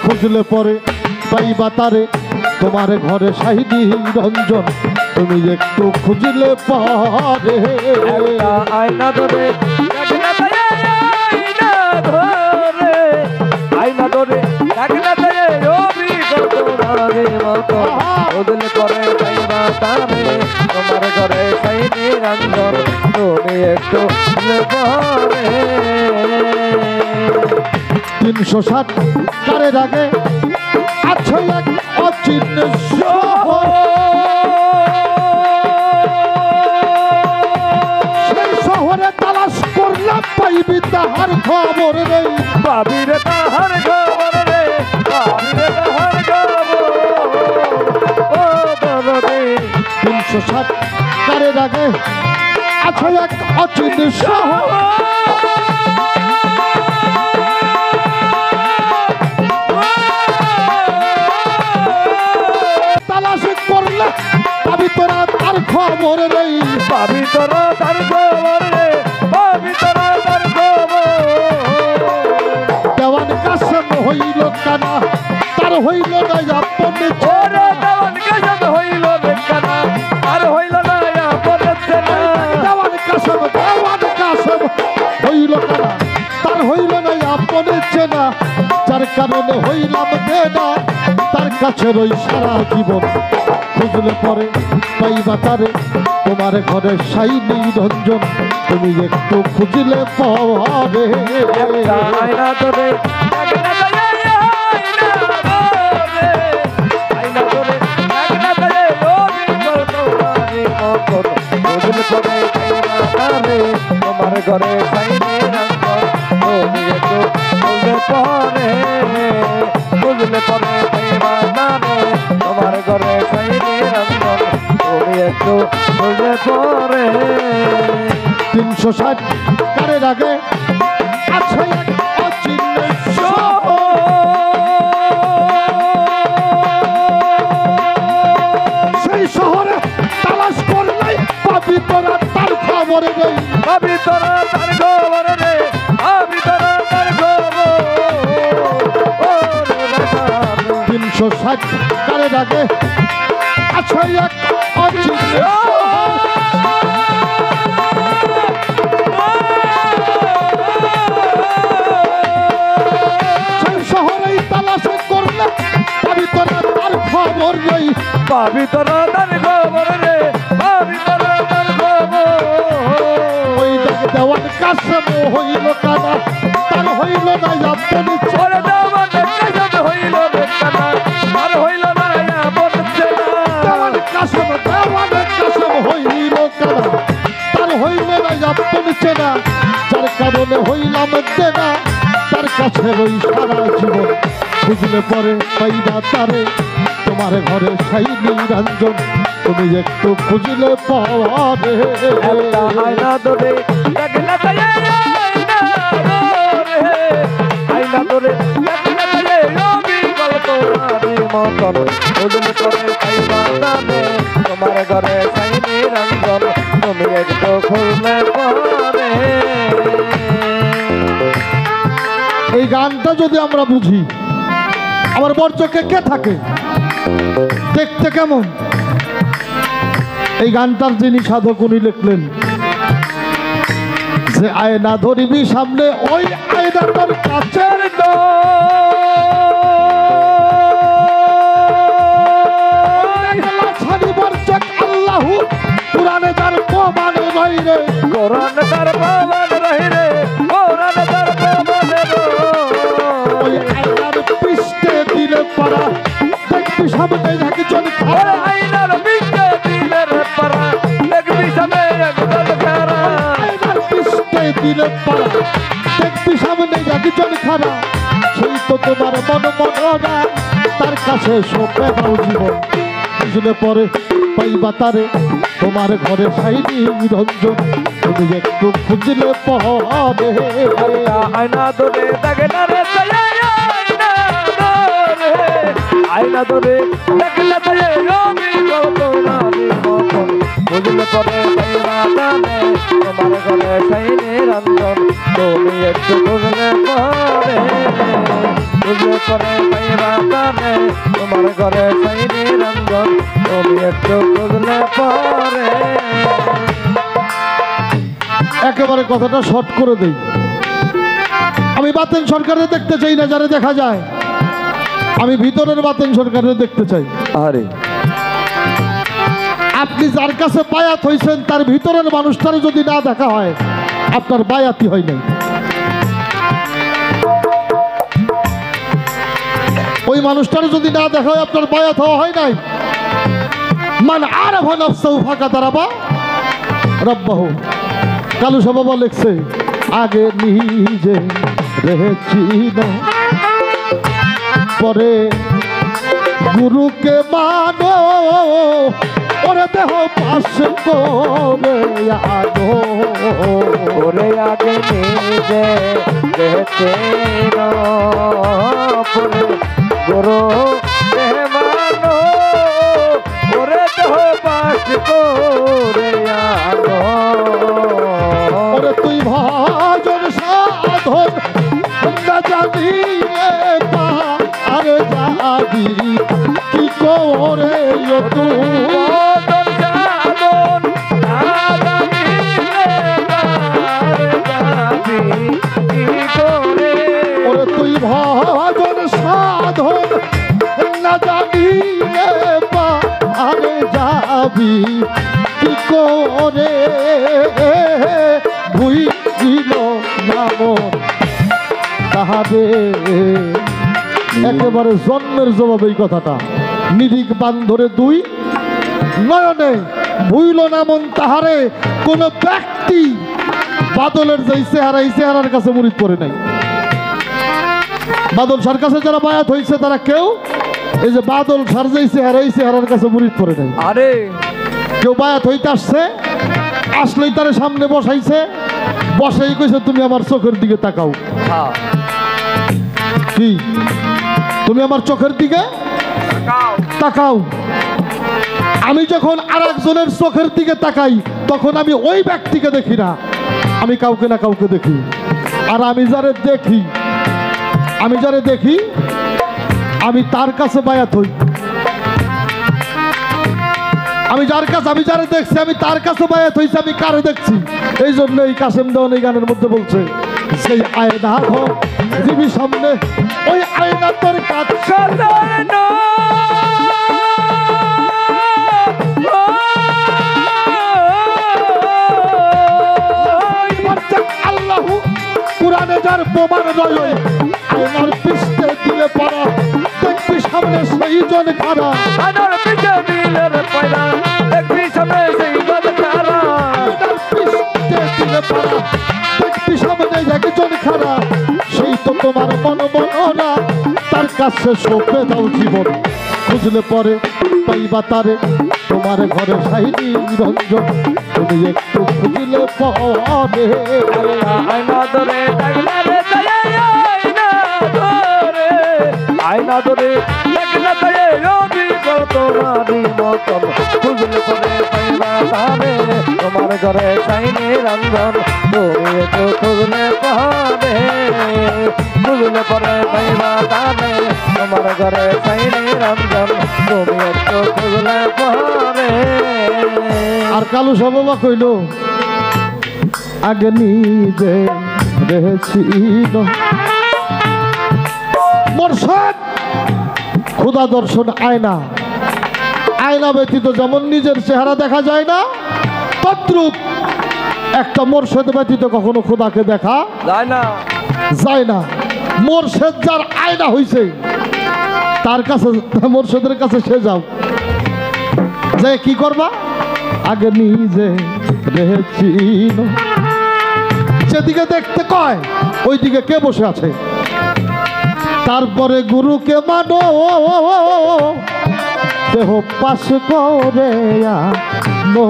খুঁজলে পরে পাইবা তারে তোমার ঘরে শাহিদি রঞ্জন তুমি একটু খুঁজলে পারে একটা আয়না ধরে ডাকনা তাই আয়না ধরে আয়না ধরে ডাকনা তাই অবিকল তোমার মতো খুঁজলে পরে পাইবা তারে তোমার ঘরে সাই নিরঞ্জন তুমি একটু খুঁজলে পরে 360 কারের আগে আছে এক অচিন শহর সেই শহরে তালাশ করলাম পাইবি তাহার খবর নেই বাবিরে তাহার খবর রে বাবিরে তাহার খবর ও দরদে 360 কারের আগে আছে এক অচিন শহর তালাশ করলে পাবি তোরা তার খবর নেই বাবি তোরা তার খবর রে বাবি তোরা তার খবর দেওয়ান কাসম হইল কানা তার হইল না আপন ওরে দেওয়ান কাসম হইল বেকানা আর হইল না আপন চেনা দেওয়ান কাসম হইল কানা তার হইল না আপন চেনা যার কারণে হইলাম দেনা তার কাছে রই সারা জীবন খুঁজলে পরে পাইবা তারে তোমার ঘরে সাই নিরঞ্জন তুমি একটু খুঁজলে পাবে আয়না ধরে ডাকনা তাই আয়না ধরে আয়না ধরে ডাকনা তাই অবিকল তোমার মতো খুঁজলে পরে পাইবা তারে তোমার ঘরে সাই নিরঞ্জন তুমি একটু খুঁজলে পরে পাইবা তারে তোমার ঘরে সাই নিরঞ্জন তুমি একটু খুঁজলে পরে 360 কারের আগে আছে এক অচিন শহর সেই শহরে তালাশ করলে পাবি তোরা তার খবর নেই বাবি তোরা তার খবর রে বাবি তোরা তার খবর ও রে বাবা 360 কারের আগে আছে এক অচিন সেই শহরেই তালাশ করলে পাবি তোরা তার খবর নেই বাবি তোরা তার খবর রে বাবি তোরা তার খবর ওই দেখ দেওয়ান কাসম হইল কানা তার হইল না আপন ওরে দেওয়ান কাসম হইল বেকানা আর হইল না আপন চেনা দেওয়ান কাসম হইল কানা তার হইল না আপন চেনা যার কারণে হইলাম দেনা তার কাছে রই সারা জীবন খুঁজলে পরে পাইবা তারে তোমার ঘরে সাই নিরঞ্জন তুমি একটু খুঁজলে পাবে একটা আয়না ধরে ডাকনা তাই মতন বুঝলে পরে পাইবা তারে তোমার ঘরে সাই নিরঞ্জন তুমি একটু খুললে পরে। এই গানটা যদি আমরা বুঝি, আমার বরচকে কে থাকে, দেখতে কেমন, এই গানটার যিনি সাধক উনি লিখলেন যে আয়না ধরিবি সামনে ওই আয়নাটার কাছের আল্লাহু কোরআনে তার প্রমাণ রইরে, কোরআনে তার প্রমাণ রইরে, কোরআনে তার প্রমাণ ওই আয়নার পৃষ্ঠে দিলে পারা দেখবি সামনে একজন খারা, আয়নার পৃষ্ঠে দিলে পারা দেখবি সামনে একজন খারা, আয়নার পৃষ্ঠে দিলে পারা দেখবি সামনে একজন খারা, সেই তো তোমার মন মনরা তার কাছে সপে দাও জীবন বুঝলে পরে পাইবা তারে তোমার ঘরে সাইনি রঞ্জন তুমি একটু খুঁজলে পরে। আয়না ধরে দেখে না রে আয়না ধরে দেখে না রবি গৌতমারি মতন বুঝলে পরে পাইবা তারে তোমার ঘরে সাইনি রঞ্জন তুমি একটু খুঁজলে পরে, বুঝলে পরে পাইবা তারে তোমার ঘরে সাইনি রঞ্জন তুমি একটু খুঁজলে পরে। একেবারে কথাটা শর্ট করে দেই, আমি বাতেন সরকারে দেখতে চাই না যারা দেখা যায়, আমি ভিতরের বাতেন সরকারে দেখতে চাই। আরে আপনি যার কাছে বায়াত হয়েছেন তার ভিতরের মানুষটার যদি না দেখা হয় আপনার বায়াতি হয় নাই। ওই মানুষটার যদি না দেখা হয় আপনার বায়াত হওয়া হয় নাই। মান আরাফা নাফসাহু ফাকাদ আরাফা রাব্বাহু। কালু বাবা লিখছে আগে নিজে রেচিন পরে গুরুকে মানো, ওরে দেহ পাশ করে আনো, ওরে আগে নিজে দেখতে পরে গুরু মানো, ওরে দেহ পাশ করে আনো, ওরে তুই ভজন সাধন না জানি আরে যাবি কি করে ওরে তুই ভজন সাধন না জানি আরে যাবি কি করে ভুই দিল নাম তাহারে। একেবারে জন্মের জবাব এই কথাটা, নিরিক বান্ধরে দুই নয়নে ভুইল নামন তাহারে। কোন ব্যক্তি বাদলের যে চেহারা এই চেহারার কাছে মুরিদ করে নাই। বাদল সার কাছে যারা বায়াত হয়েছে তারা কেউ এই যে বাদল সার যে চেহারা এই চেহারার কাছে মুরিদ করে নাই। আরে কেউ বায়াত হইতে আসছে, আসলেই তার সামনে বসাইছে, বসাই কইছে তুমি আমার চোখের দিকে তাকাও। কি তুমি আমার চোখের দিকে তাকাও। আমি যখন আর একজনের চোখের দিকে তাকাই তখন আমি ওই ব্যক্তিকে দেখি না, আমি কাউকে না কাউকে দেখি। আর আমি যারে দেখি আমি তার কাছে বায়াত হই। আমি যারে দেখছি আমি তার কাছে বায়াত হইছি, আমি কারে দেখছি। এই জন্য এই কাসেম দেওয়ান এই গানের মধ্যে বলছে সেই আয়না জীবী সামনে ওই আয়না তোর কাছে আল্লাহু কোরআনে যার প্রমাণ রয় আয়নার পৃষ্ঠে দিলে পড়া দেখবি সামনে সেই জন খারা, আয়নার পৃষ্ঠে দিলে পড়া দেখবি সামনে সেই জন খারা, আয়নার পৃষ্ঠে দিলে পড়া দেখবি সামনে একজন খারা। সেই তো তোমার মন মনরা তার কাছে সঁপে দাও জীবন খুঁজলে পরে পাইবা তারে তোমার ঘরে সাইনি রঞ্জন তুমি একটু খুঁজলে পরে। আয়না ধরে আয়না ধরে দেখনা তাই তোমারই মতন খুঁজলে পরে পাইবা তারে তোমার ঘরে চাই নিরঞ্জন তুমি একটু খুঁজলে পরে খুঁজলে পরে পাইবা তারে তোমার ঘরে চাই নিরঞ্জন তুমি একটু খুঁজলে পরে। আর কালু সবাবা কইল আগে নিজে রেছিল মোরশেদ খোদা দর্শন আয়না, আয়না ব্যতীত যেমন নিজের চেহারা দেখা যায় না, তদ্রূপ একটা মোরশেদ ব্যতীত কখনো খোদাকে দেখা যায় না। মোরশেদ যার আয়না হইছে তার কাছে, মোরশেদের কাছে সে যাও, যে কি করবা আগে নিজে রেছিল। যেদিকে দেখতে কয় ওই দিকে কে বসে আছে, তারপরে গুরুকে মানো দেহ পাশ করে আনো।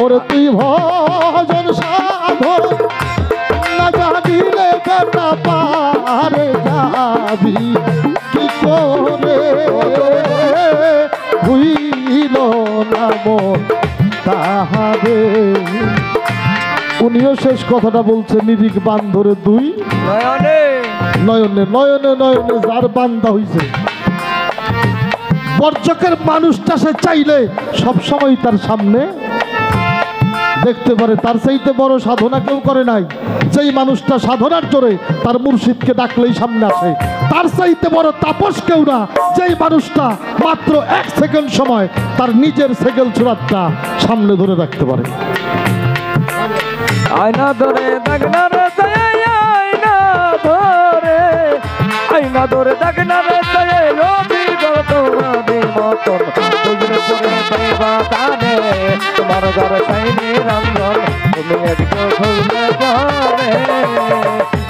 ওরে তুই ভজন সাধন না জানিলে বেটা পারে যাবি কি করে, হইল না মন তাহারে। উনিও শেষ কথাটা বলছে নিরিখ বান ধরে দুই নয়নে নয়নে নয়নে নয়নে যার বান্দা হইছে। বর্জকের মানুষটা সে চাইলে সবসময় তার সামনে দেখতে পারে। তার চাইতে বড় সাধনা কেউ করে নাই। যেই মানুষটা সাধনার জোরে তার মুর্শিদকে ডাকলেই সামনে আসে, তার চাইতে বড় তাপস কেউ না। যেই মানুষটা মাত্র 1 সেকেন্ড সময় তার নিজের সেকেল চূড়াটা সামনে ধরে রাখতে পারে। আয়না ধরে দেখনা রে আয়না ধরে, আয়না ধরে দেখনা রে অভিজ্ঞ তোমাদের মতন খুঁজলে পরে পাইবা তারে তোমার ঘরে চাই নিরঞ্জন তুমি একটু খুঁজলে পরে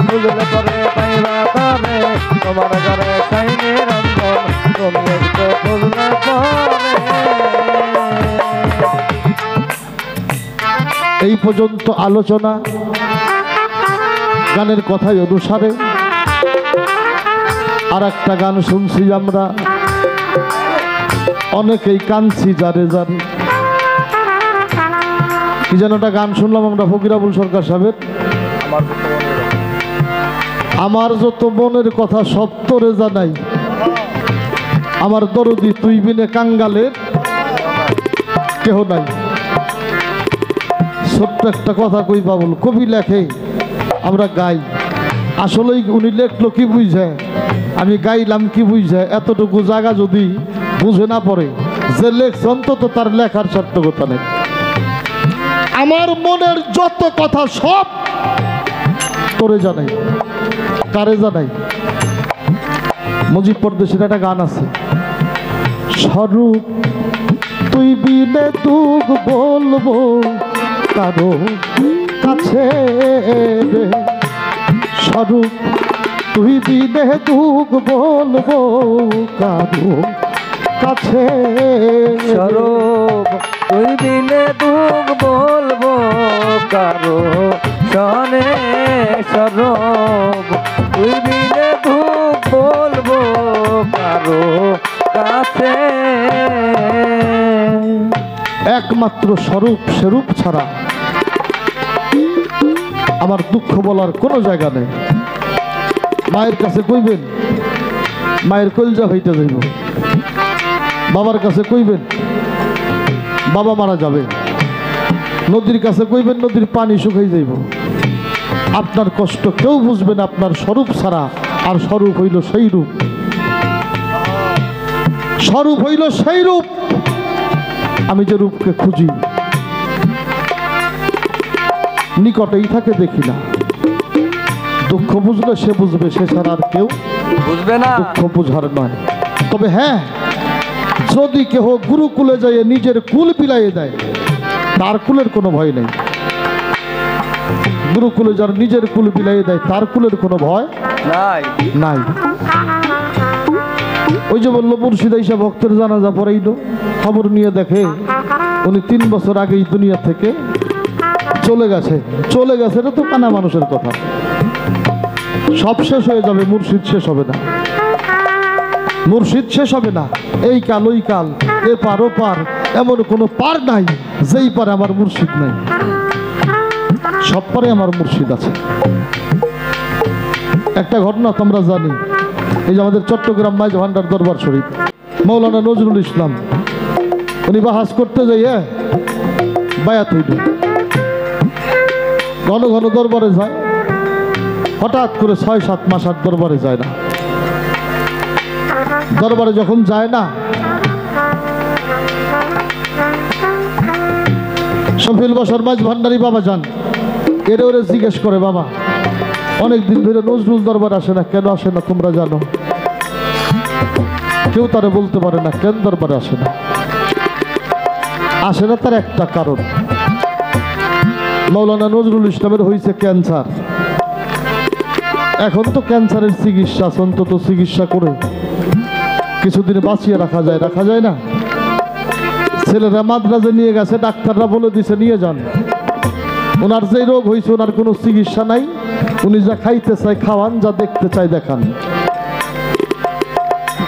খুঁজলে পরে পাইবা তারে তোমার ঘরে চাই নিরঞ্জন তুমি একটু খুঁজলে পরে। এই পর্যন্ত আলোচনা গানের কথাই অনুসারে আর একটা গান শুনছি আমরা, অনেকেই কাঁদছি যারে যারে। কি যেন একটা গান শুনলাম আমরা ফকির আবুল সরকার সাহেবের, আমার যত মনের কথা সব তোরে জানাই, আমার দরদি তুই বিনে কাঙ্গালের কেহ নাই। ছোট্ট একটা কথা কই বাবুল, কবি লেখে আমরা গাই, আসলেই উনি লেখলো কি বুঝে, আমি গাইলাম কি বুঝে, এতটুকু জায়গা যদি বুঝে না পড়ে যে লেখছে অন্তত তার লেখার সার্থকতা নেই। আমার মনের যত কথা সব তোরে জানাই, কারে জানাই। মুজিব পরদেশের একটা গান আছে, স্বরূপ তুই বিনে দুঃখ বলবো কারো কাছে রে, স্বরূপ তুই বিনে দুঃখ বলবো কারো কাছে, স্বরূপ তুই বিনে দুঃখ বলবো কারো শনে, স্বরূপ তুই বিনে দুঃখ বলবো কারো কাছে। একমাত্র স্বরূপ সেরূপ ছাড়া আমার দুঃখ বলার কোনো জায়গা নেই। মায়ের কাছে কইবেন মায়ের কলজা হইতে যাইব, বাবার কাছে কইবেন বাবা মারা যাবে, নদীর কাছে কইবেন নদীর পানি শুকাই যাইব। আপনার কষ্ট কেউ বুঝবে না আপনার স্বরূপ ছাড়া। আর স্বরূপ হইল সেই রূপ, স্বরূপ হইল সেই রূপ আমি যে রূপকে খুঁজি, নিকটেই থাকে দেখি না। দুঃখ বুঝলে সে বুঝবে, সে ছাড়া আর কেউ বুঝবে না। দুঃখ বুঝার নয়। তবে হ্যাঁ, যদি কেহ গুরুকুলে যাইয়ে নিজের কুল পিলাইয়ে দেয় তার কুলের কোনো ভয় নেই। গুরুকুলে যার নিজের কুল বিলাইয়ে দেয় তার কুলের কোনো ভয় নাই নাই। ওই যে বললো মুর্শিদ আইসা ভক্তের জানাজা পড়াইল, খবর নিয়ে দেখে উনি 3 বছর আগেই দুনিয়া থেকে চলে গেছে। চলে গেছে এটা তো কানা মানুষের কথা, সব শেষ হয়ে যাবে, মুর্শিদ শেষ হবে না, মুর্শিদ শেষ হবে না। এই কাল ওই কাল, এ পার ও পার, এমন কোনো পার নাই যেই পারে আমার মুর্শিদ নাই। সব পারে আমার মুর্শিদ আছে। একটা ঘটনা তোমরা জানি, এই যে আমাদের চট্টগ্রাম মাইজ ভান্ডার দরবার শরীফ, মৌলানা নজরুল ইসলাম উনি বাহাজ করতে যাইয়ে বায়াত হইল, ঘন ঘন দরবারে যায়, হঠাৎ করে ৬-৭ মাস আর দরবারে যায় না। দরবারে যখন যায় না, শফিউল বাশার মাইজ ভান্ডারী বাবা যান, এরে ওরে জিজ্ঞেস করে, বাবা অনেকদিন ধরে নজরুল দরবার আসে না, কেন আসে না তোমরা জানো? কেউ তারা বলতে পারে না কেন দরবারে আসে না। আসে না তার একটা কারণ, মৌলানা নজরুল ইসলামের হয়েছে ক্যান্সার। এখন তো ক্যান্সারের চিকিৎসা, অন্তত চিকিৎসা করে কিছুদিন বাঁচিয়ে রাখা যায় না? ছেলেরা মাদ্রাজে নিয়ে গেছে, ডাক্তাররা বলে দিছে নিয়ে যান, ওনার যে রোগ হয়েছে ওনার কোনো চিকিৎসা নাই, উনি যা খাইতে চায় খাওয়ান, যা দেখতে চায় দেখান।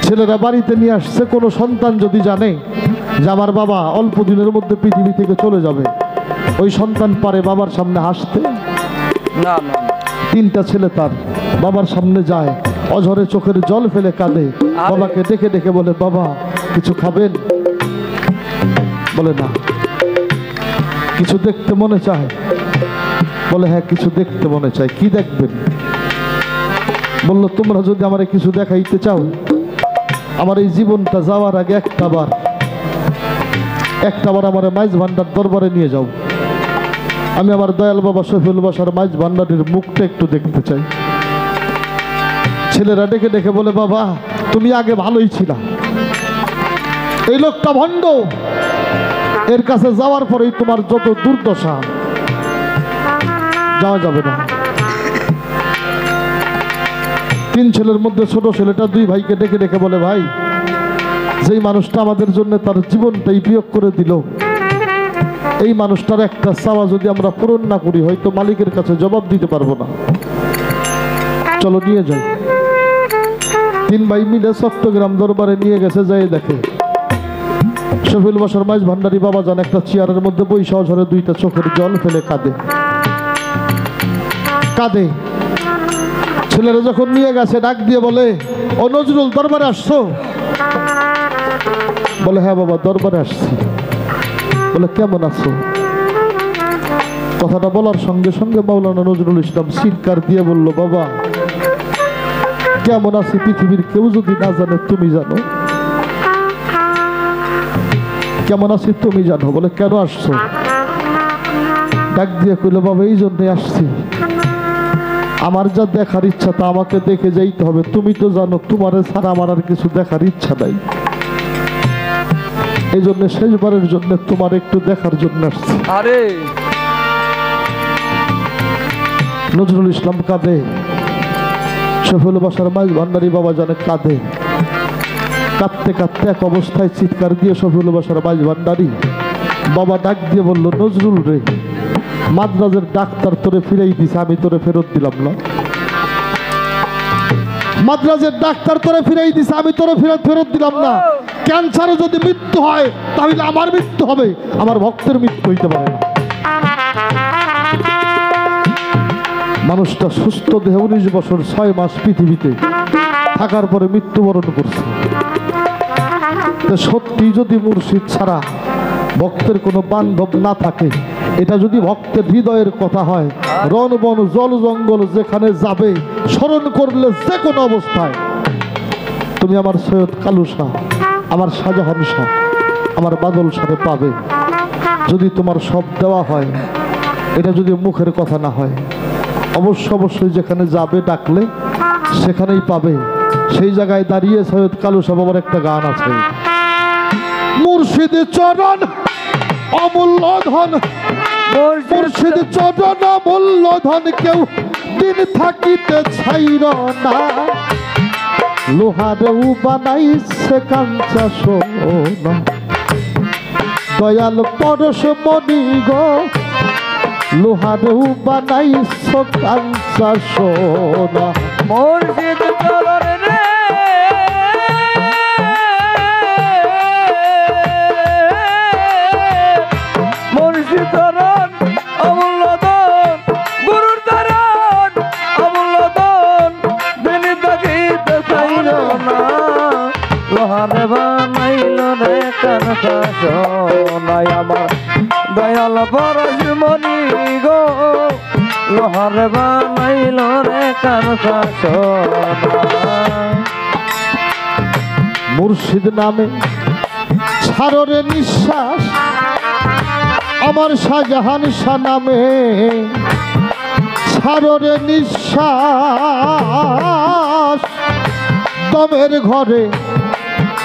ছেলেরা বাড়িতে নিয়ে আসছে, কোনো সন্তান যদি জানে যে আমার বাবা অল্প দিনের মধ্যে পৃথিবী থেকে চলে যাবে, ওই সন্তান পারে বাবার সামনে হাসতে? না। 3টা ছেলে তার বাবার সামনে যায়, অঝরে চোখের জল ফেলে কাঁদে, বাবাকে ডেকে ডেকে বলে, বাবা কিছু খাবেন? বলে না। কিছু দেখতে মনে চায়? বলে হ্যাঁ কিছু দেখতে মনে চায়। কি দেখবেন? বলল তোমরা যদি আমার কিছু দেখাইতে চাও, আমার এই জীবনটা যাওয়ার আগে একটাবার আমার মাইজ ভান্ডার দরবারে নিয়ে যাও, আমি আমার দয়াল বাবা শফিউল বাশার মাইজ ভান্ডারের মুখটা একটু দেখতে চাই। ছেলেরা ডেকে ডেকে বলে, বাবা তুমি আগে ভালোই ছিলা, এই লোকটা ভণ্ড, এর কাছে যাওয়ার পরেই তোমার যত দুর্দশা, যাওয়া যাবে না। 3 ছেলের মধ্যে ছোট ছেলেটা 2 ভাইকে ডেকে ডেকে বলে, ভাই যেই মানুষটা আমাদের জন্য তার জীবনটাই বিয়োগ করে দিল, এই মানুষটার একটা চাওয়া যদি আমরা পূরণ না করি, হয়তো মালিকের কাছে জবাব দিতে পারবো না, চলো নিয়ে যাই। 3 ভাই মিলে চট্টগ্রাম দরবারে নিয়ে গেছে, যাই দেখে শফিউল বাশার মাইজ ভান্ডারী বাবা যান একটা চেয়ারের মধ্যে বইসা অঝরে 2টা চোখের জল ফেলে কাঁদে। ছেলেরা যখন নিয়ে গেছে ডাক দিয়ে বলে, ও নজরুল দরবারে আসছো? বলে হ্যাঁ বাবা দরবারে আসছি। বলে কেমন আছো? কথাটা বলার সঙ্গে সঙ্গে মৌলানা নজরুল ইসলাম চিৎকার দিয়ে বলল, বাবা কেমন আছি পৃথিবীর কেউ যদি না জানে তুমি জানো, কেমন আছি তুমি জানো। বলে কেন আসছো? ডাক দিয়ে কইল, বাবা এই জন্যে আসছি, আমার যা দেখার ইচ্ছা তা আমাকে দেখে যাইতে হবে, তুমি তো জানো তোমারে ছাড়া আমার আর কিছু দেখার ইচ্ছা নাই, এই জন্য শেষবারের জন্য তোমার একটু দেখার জন্য আসছি। আরে নজরুল ইসলাম কাঁদে, শফিউল বাশার মাইজ ভান্ডারী বাবা জানে কাঁদে, কাঁদতে কাঁদতে এক অবস্থায় চিৎকার দিয়ে শফিউল বাশার মাইজ ভান্ডারী বাবা ডাক দিয়ে বলল, নজরুল রে, মাদ্রাজের ডাক্তার তোরে ফিরাই দিছে, আমি তোরে ফেরত দিলাম না। মাদ্রাজের ডাক্তার তোরে ফিরাই দিছে, আমি তোরে ফেরত দিলাম না। ক্যান্সারে যদি মৃত্যু হয় তাহলে আমার মৃত্যু হবে, আমার ভক্তের মৃত্যু হইতে পারে না। মানুষটা সুস্থ দেহ 19 বছর 6 মাস পৃথিবীতে থাকার পরে মৃত্যুবরণ করছে। সত্যি যদি মুর্শিদ ছাড়া ভক্তের কোনো বান্ধব না থাকে, এটা যদি ভক্তের হৃদয়ের কথা হয়, রণ বন জল জঙ্গল যেখানে যাবে স্মরণ করলে যে কোনো অবস্থায় তুমি আমার সৈয়দ কালু শাহ, আমার শাহজাহান শাহ, আমার বাদল শাহে পাবে। যদি তোমার সব দেওয়া হয়, এটা যদি মুখের কথা না হয়, অবশ্যই যেখানে যাবে ডাকলে সেখানেই পাবে। সেই জায়গায় দাঁড়িয়ে সৈয়দ কালু শাহ বাবার একটা গান আছে, মুর্শিদ চরণ অমূল্য ধন, মুর্শিদ চরণ অমূল্য ধন, কেউ দিন থাকিতে ছাইর না, লোহারেও বানাইছে কাঞ্চা সোনা, দয়াল পরশ মণি গো, লোহারেও বানাইছে কাঞ্চা সোনা। মুর্শিদ চরণ রে কানসা সোনাই আমার দয়াল পরশমণি গো লোহার বানাইল রে কানসা সোনা মুর্শিদ নামে ছাড়রে নিঃশ্বাস আমার শাহজাহান শাহ নামে ছাড়রে নিঃশ্বাস দমের ঘরে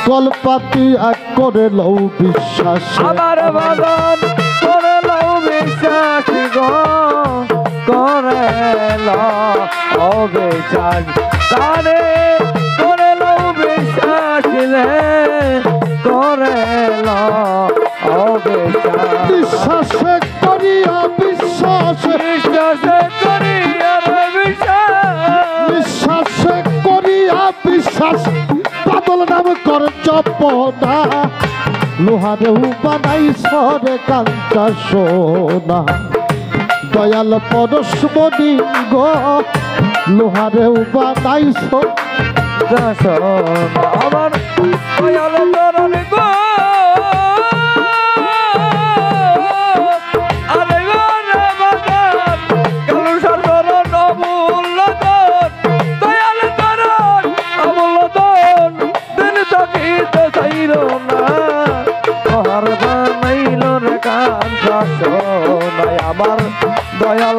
কলপাতি এক করে লও বিশ্বাস আমার বাদন করে লও বিশ্বাস গো করে লও বিশ্বাস তারে করে লও বিশ্বাস রে করে লও বিশ্বাস বিশ্বাসে করিয়া বিশ্বাস বিশ্বাসে করিয়া রে বিশ্বাস বিশ্বাসে করিয়া বিশ্বাস বাদল নাম কর জপনা লোহারেও বানাই সরে কাঞ্চা সোনা দয়াল পরশমণি গো লোহারেও বানাই আমার দয়াল চরণ গো আরে গরে বাগান কালুসার চরণ অমূল্য ধন দয়াল চরণ অমূল্য ধন দিন থাকিতে চাইল না লোহার বানাইল রে কাঞ্চা সোনাই আমার দয়াল